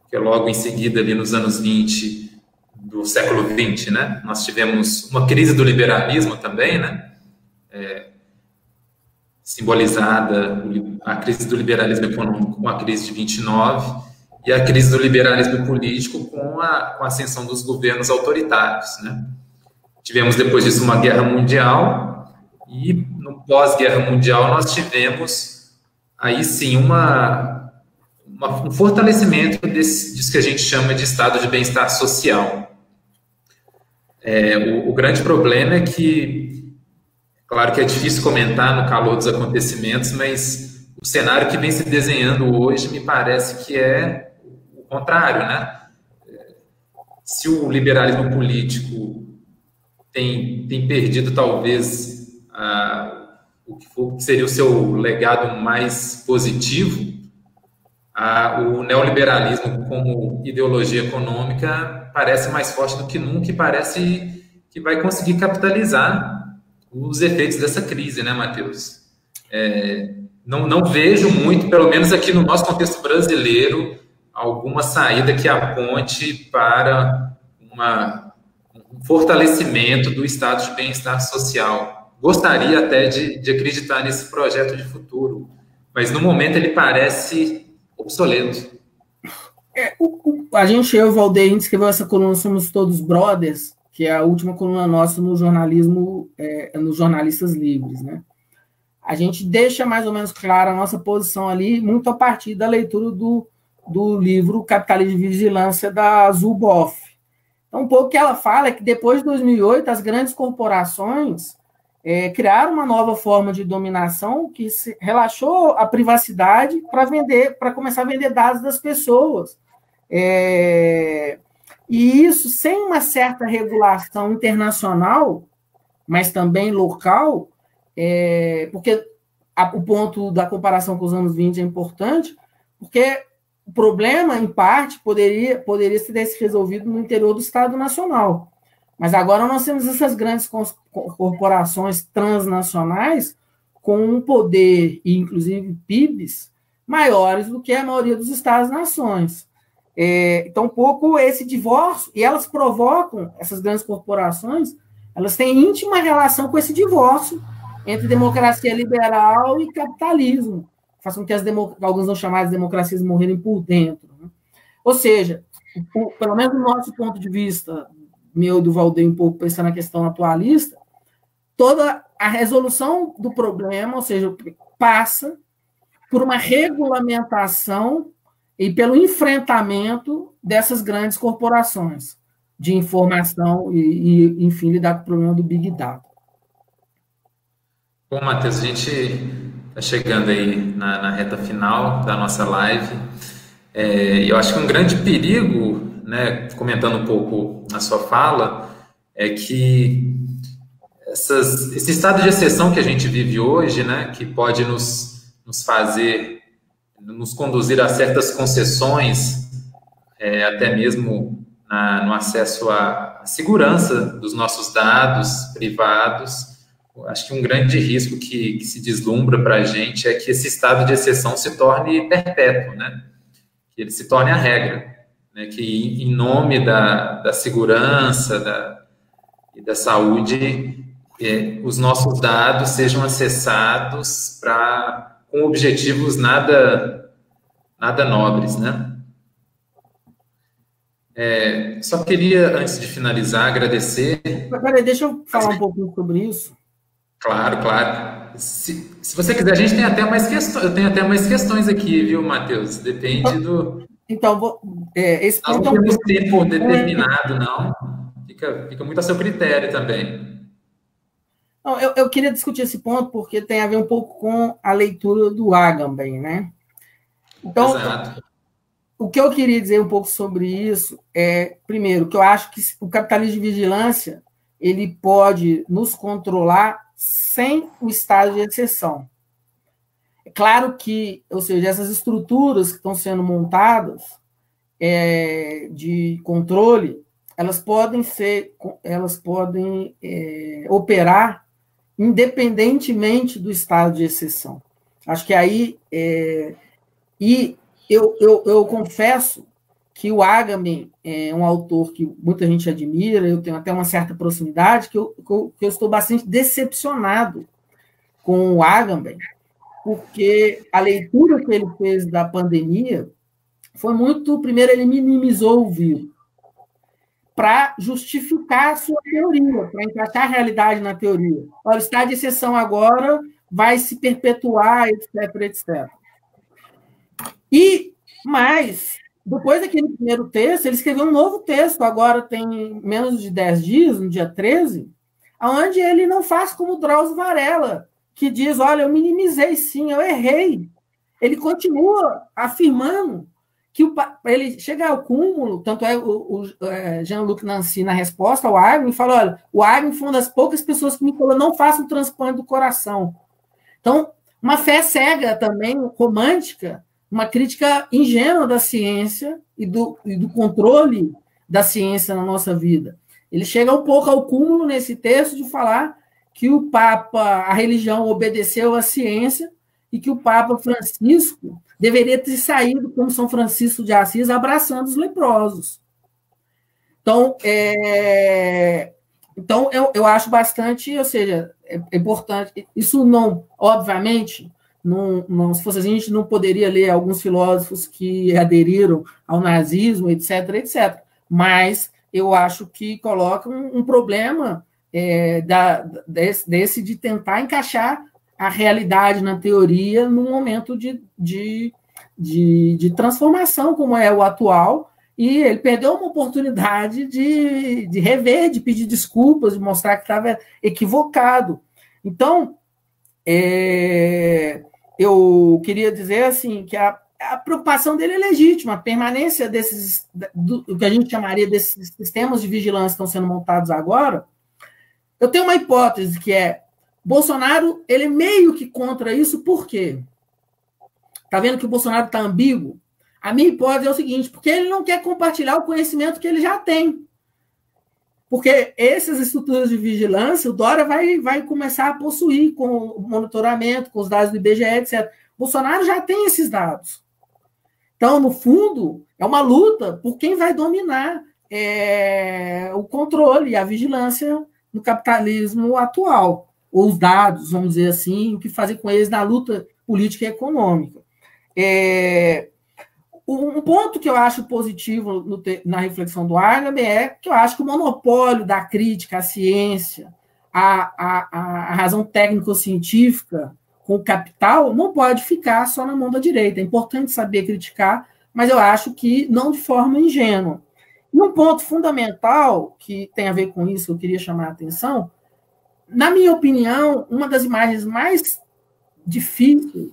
que logo em seguida, ali nos anos 20 do século 20, né? Nós tivemos uma crise do liberalismo também, né? Simbolizada a crise do liberalismo econômico com a crise de 29 e a crise do liberalismo político com a ascensão dos governos autoritários, né? Tivemos depois disso uma guerra mundial e no pós-guerra mundial nós tivemos aí sim um fortalecimento disso que a gente chama de estado de bem-estar social. O grande problema é que, claro que é difícil comentar no calor dos acontecimentos, mas o cenário que vem se desenhando hoje me parece que é o contrário, né? Se o liberalismo político tem perdido, talvez, o que seria o seu legado mais positivo, o neoliberalismo como ideologia econômica parece mais forte do que nunca e parece que vai conseguir capitalizar os efeitos dessa crise, né, Matheus? Não vejo muito, pelo menos aqui no nosso contexto brasileiro, alguma saída que aponte para um fortalecimento do estado de bem-estar social. Gostaria até de acreditar nesse projeto de futuro, mas no momento ele parece obsoleto. A gente, eu e o Valdeir, a gente escreveu essa coluna Somos Todos Brothers, que é a última coluna nossa no jornalismo, nos jornalistas livres, né? A gente deixa mais ou menos clara a nossa posição ali, muito a partir da leitura do livro Capitalismo e Vigilância, da Zuboff. Então, um pouco que ela fala é que depois de 2008, as grandes corporações criaram uma nova forma de dominação que relaxou a privacidade para começar a vender dados das pessoas. E isso, sem uma certa regulação internacional, mas também local, porque o ponto da comparação com os anos 20 é importante, porque o problema, em parte, poderia ter se resolvido no interior do Estado Nacional. Mas agora nós temos essas grandes corporações transnacionais com um poder, e inclusive PIBs, maiores do que a maioria dos Estados-nações. Então, um pouco esse divórcio, e elas provocam, essas grandes corporações, elas têm íntima relação com esse divórcio entre democracia liberal e capitalismo, faz com que alguns vão chamar de democracias morrerem por dentro. Né? Ou seja, pelo menos do nosso ponto de vista, meu e do Valdeir, um pouco pensando na questão atualista, toda a resolução do problema, ou seja, passa por uma regulamentação e pelo enfrentamento dessas grandes corporações de informação e enfim, lidar com o problema do Big Data. Bom, Matheus, a gente está chegando aí na reta final da nossa live. Eu acho que um grande perigo, né, comentando um pouco a sua fala, é que esse estado de exceção que a gente vive hoje, né, que pode nos conduzir a certas concessões, até mesmo no acesso à segurança dos nossos dados privados. Acho que um grande risco que se deslumbra para a gente é que esse estado de exceção se torne perpétuo, né? Que ele se torne a regra, né? Que em nome da segurança e da saúde, os nossos dados sejam acessados com objetivos nada nobres, né? Só queria, antes de finalizar, agradecer... Peraí, deixa eu falar um pouquinho sobre isso. Claro, claro. Se você quiser, a gente tem até mais questões. Eu tenho até mais questões aqui, viu, Matheus? Depende do... Então, esse ponto não temos tempo determinado, não. Fica muito a seu critério também. Não, eu queria discutir esse ponto porque tem a ver um pouco com a leitura do Agamben, né? Então, exato. O que eu queria dizer um pouco sobre isso é, primeiro, que eu acho que o capitalismo de vigilância ele pode nos controlar sem o estado de exceção. É claro que, ou seja, essas estruturas que estão sendo montadas de controle, elas podem operar independentemente do estado de exceção. Acho que aí... E eu confesso que o Agamben é um autor que muita gente admira, eu tenho até uma certa proximidade, que eu estou bastante decepcionado com o Agamben, porque a leitura que ele fez da pandemia foi muito... Primeiro, ele minimizou o vírus para justificar a sua teoria, para encaixar a realidade na teoria. O estado de exceção agora vai se perpetuar, etc, etc. Mas depois daquele primeiro texto, ele escreveu um novo texto, agora tem menos de 10 dias, no dia 13, onde ele não faz como Drauzio Varela, que diz, olha, eu minimizei sim, eu errei. Ele continua afirmando que ele chega ao cúmulo, tanto é o Jean-Luc Nancy, na resposta ao Agnew, fala, olha, o Agnew foi uma das poucas pessoas que me falou, não faça um transplante do coração. Então, uma fé cega também, romântica, uma crítica ingênua da ciência e do controle da ciência na nossa vida. Ele chega um pouco ao cúmulo nesse texto de falar que o Papa, a religião obedeceu à ciência e que o Papa Francisco deveria ter saído como São Francisco de Assis abraçando os leprosos. Então, eu acho bastante, ou seja, é importante. Isso não, obviamente, não, se fosse assim, a gente não poderia ler alguns filósofos que aderiram ao nazismo, etc., etc. Mas eu acho que coloca um problema desse de tentar encaixar a realidade na teoria num momento de transformação como é o atual, e ele perdeu uma oportunidade de rever, de pedir desculpas, de mostrar que estava equivocado. Então, eu queria dizer assim que a preocupação dele é legítima, a permanência do que a gente chamaria desses sistemas de vigilância que estão sendo montados agora. Eu tenho uma hipótese que é Bolsonaro, ele é meio que contra isso, por quê? Está vendo que o Bolsonaro está ambíguo? A minha hipótese é o seguinte, porque ele não quer compartilhar o conhecimento que ele já tem. Porque essas estruturas de vigilância, o Dória vai começar a possuir com o monitoramento, com os dados do IBGE, etc. Bolsonaro já tem esses dados. Então, no fundo, é uma luta por quem vai dominar o controle e a vigilância no capitalismo atual. Ou os dados, vamos dizer assim, o que fazer com eles na luta política e econômica. Um ponto que eu acho positivo na reflexão do Agnew é que eu acho que o monopólio da crítica à ciência, a razão técnico-científica com o capital, não pode ficar só na mão da direita. É importante saber criticar, mas eu acho que não de forma ingênua. E um ponto fundamental que tem a ver com isso, que eu queria chamar a atenção, na minha opinião, uma das imagens mais difíceis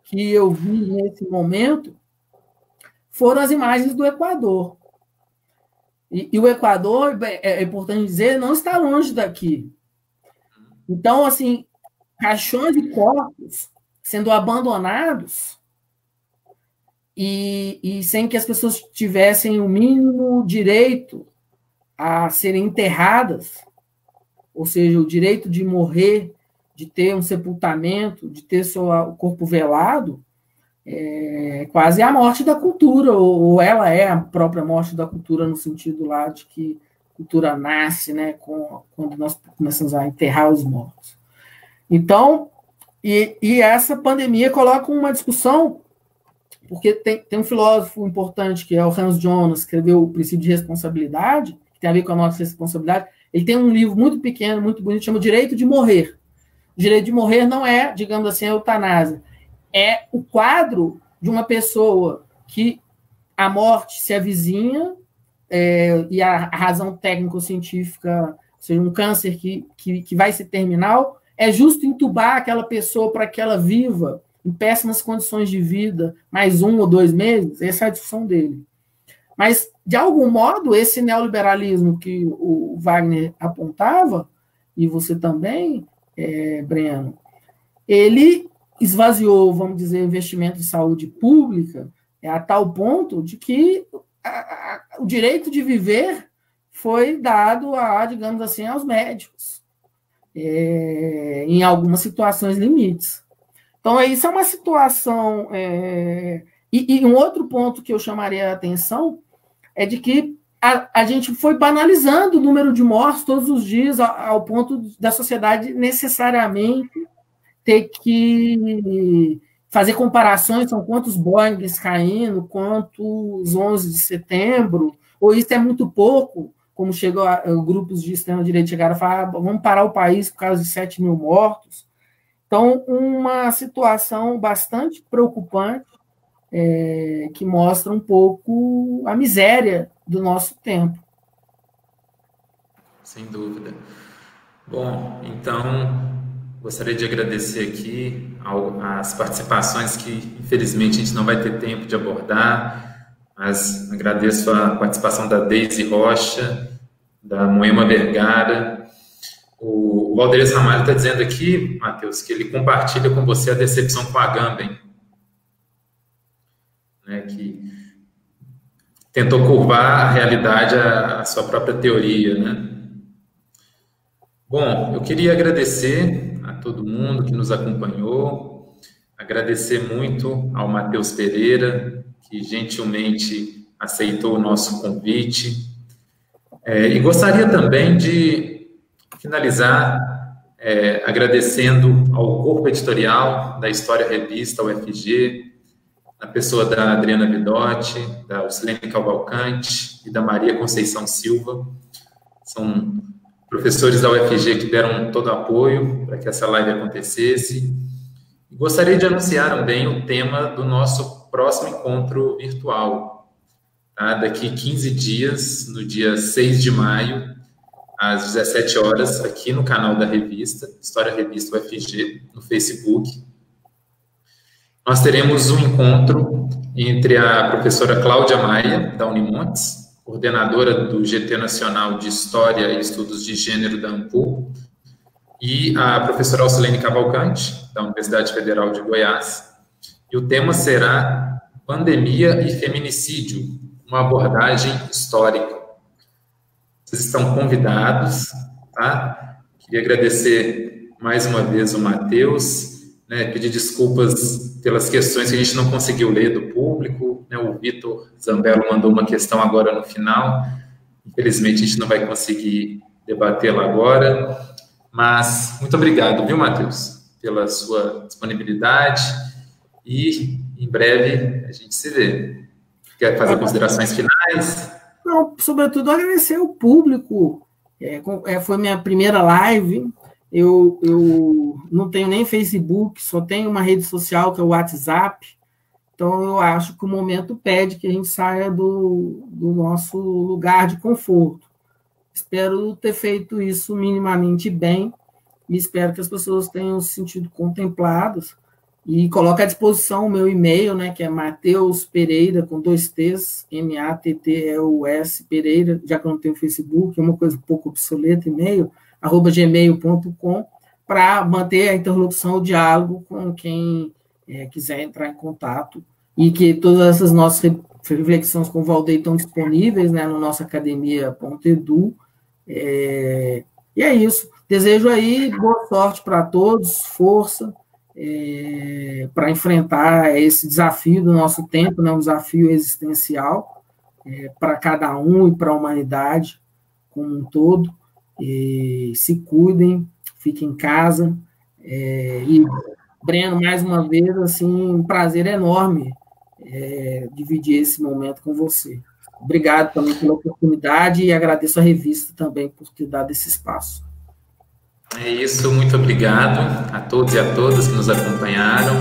que eu vi nesse momento foram as imagens do Equador. E o Equador, é importante dizer, não está longe daqui. Então, assim, caixões de corpos sendo abandonados e sem que as pessoas tivessem o mínimo direito a serem enterradas, ou seja, o direito de morrer, de ter um sepultamento, de ter o corpo velado, é quase a morte da cultura, ou ela é a própria morte da cultura, no sentido lá de que a cultura nasce, né, quando nós começamos a enterrar os mortos. Então, e essa pandemia coloca uma discussão, porque tem um filósofo importante, que é o Hans Jonas, que escreveu O Princípio de Responsabilidade, que tem a ver com a nossa responsabilidade. Ele tem um livro muito pequeno, muito bonito, chama Direito de Morrer. O direito de morrer não é, digamos assim, a eutanásia. É o quadro de uma pessoa que a morte se avizinha, e a razão técnico-científica, ou seja, um câncer que vai ser terminal, é justo entubar aquela pessoa para que ela viva em péssimas condições de vida mais 1 ou 2 meses? Essa é a discussão dele. Mas, de algum modo, esse neoliberalismo que o Wagner apontava, e você também, Breno, ele esvaziou, vamos dizer, investimento em saúde pública a tal ponto de que o direito de viver foi dado digamos assim, aos médicos, em algumas situações limites. Então, isso é uma situação... E um outro ponto que eu chamaria a atenção é de que a gente foi banalizando o número de mortes todos os dias ao ponto da sociedade necessariamente ter que fazer comparações, são quantos Boeings caindo, quantos 11 de setembro, ou isso é muito pouco, como chegou grupos de extrema-direita chegaram a falar, vamos parar o país por causa de 7 mil mortos. Então, uma situação bastante preocupante, que mostra um pouco a miséria do nosso tempo. Sem dúvida. Bom, então, gostaria de agradecer aqui as participações que, infelizmente, a gente não vai ter tempo de abordar, mas agradeço a participação da Deise Rocha, da Moema Vergara. O Valdez Ramalho está dizendo aqui, Matheus, que ele compartilha com você a decepção com a Agamben, né, que tentou curvar a realidade à sua própria teoria, né? Bom, eu queria agradecer a todo mundo que nos acompanhou, agradecer muito ao Matheus Pereira, que gentilmente aceitou o nosso convite, e gostaria também de finalizar agradecendo ao corpo editorial da História Revista UFG, na pessoa da Adriana Bidotti, da Ucilene Cavalcante e da Maria Conceição Silva. São professores da UFG que deram todo o apoio para que essa live acontecesse. E gostaria de anunciar também o tema do nosso próximo encontro virtual. Tá? Daqui 15 dias, no dia 6 de maio, às 17 horas, aqui no canal da revista, História Revista UFG, no Facebook. Nós teremos um encontro entre a professora Cláudia Maia, da Unimontes, coordenadora do GT Nacional de História e Estudos de Gênero da ANPU, e a professora Alcilene Cavalcante, da Universidade Federal de Goiás. E o tema será Pandemia e Feminicídio, uma abordagem histórica. Vocês estão convidados, tá? Queria agradecer mais uma vez o Matheus, né, pedir desculpas pelas questões que a gente não conseguiu ler do público, né, o Vitor Zambello mandou uma questão agora no final, infelizmente a gente não vai conseguir debatê-la agora, mas muito obrigado, viu, Matheus, pela sua disponibilidade, e em breve a gente se vê. Quer fazer considerações finais? Não, sobretudo agradecer ao público, foi minha primeira live. Eu não tenho nem Facebook, só tenho uma rede social que é o WhatsApp, então eu acho que o momento pede que a gente saia do nosso lugar de conforto. Espero ter feito isso minimamente bem e espero que as pessoas tenham se sentido contempladas, e coloco à disposição o meu e-mail, né, que é Matheus Pereira, com 2 T's, MATTEUS Pereira, já que eu não tenho Facebook, é uma coisa um pouco obsoleta, e-mail, @gmail.com, para manter a interlocução, o diálogo com quem quiser entrar em contato, e que todas essas nossas reflexões com o Valdeir estão disponíveis, né, no nosso academia.edu, e é isso. Desejo aí boa sorte para todos, força, para enfrentar esse desafio do nosso tempo, né, um desafio existencial para cada um e para a humanidade como um todo. Se cuidem, fiquem em casa, e Breno, mais uma vez, assim, um prazer enorme dividir esse momento com você. Obrigado também pela oportunidade e agradeço a revista também por ter dado esse espaço. É isso, muito obrigado a todos e a todas que nos acompanharam.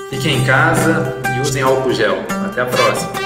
Fiquem em casa e usem álcool gel. Até a próxima.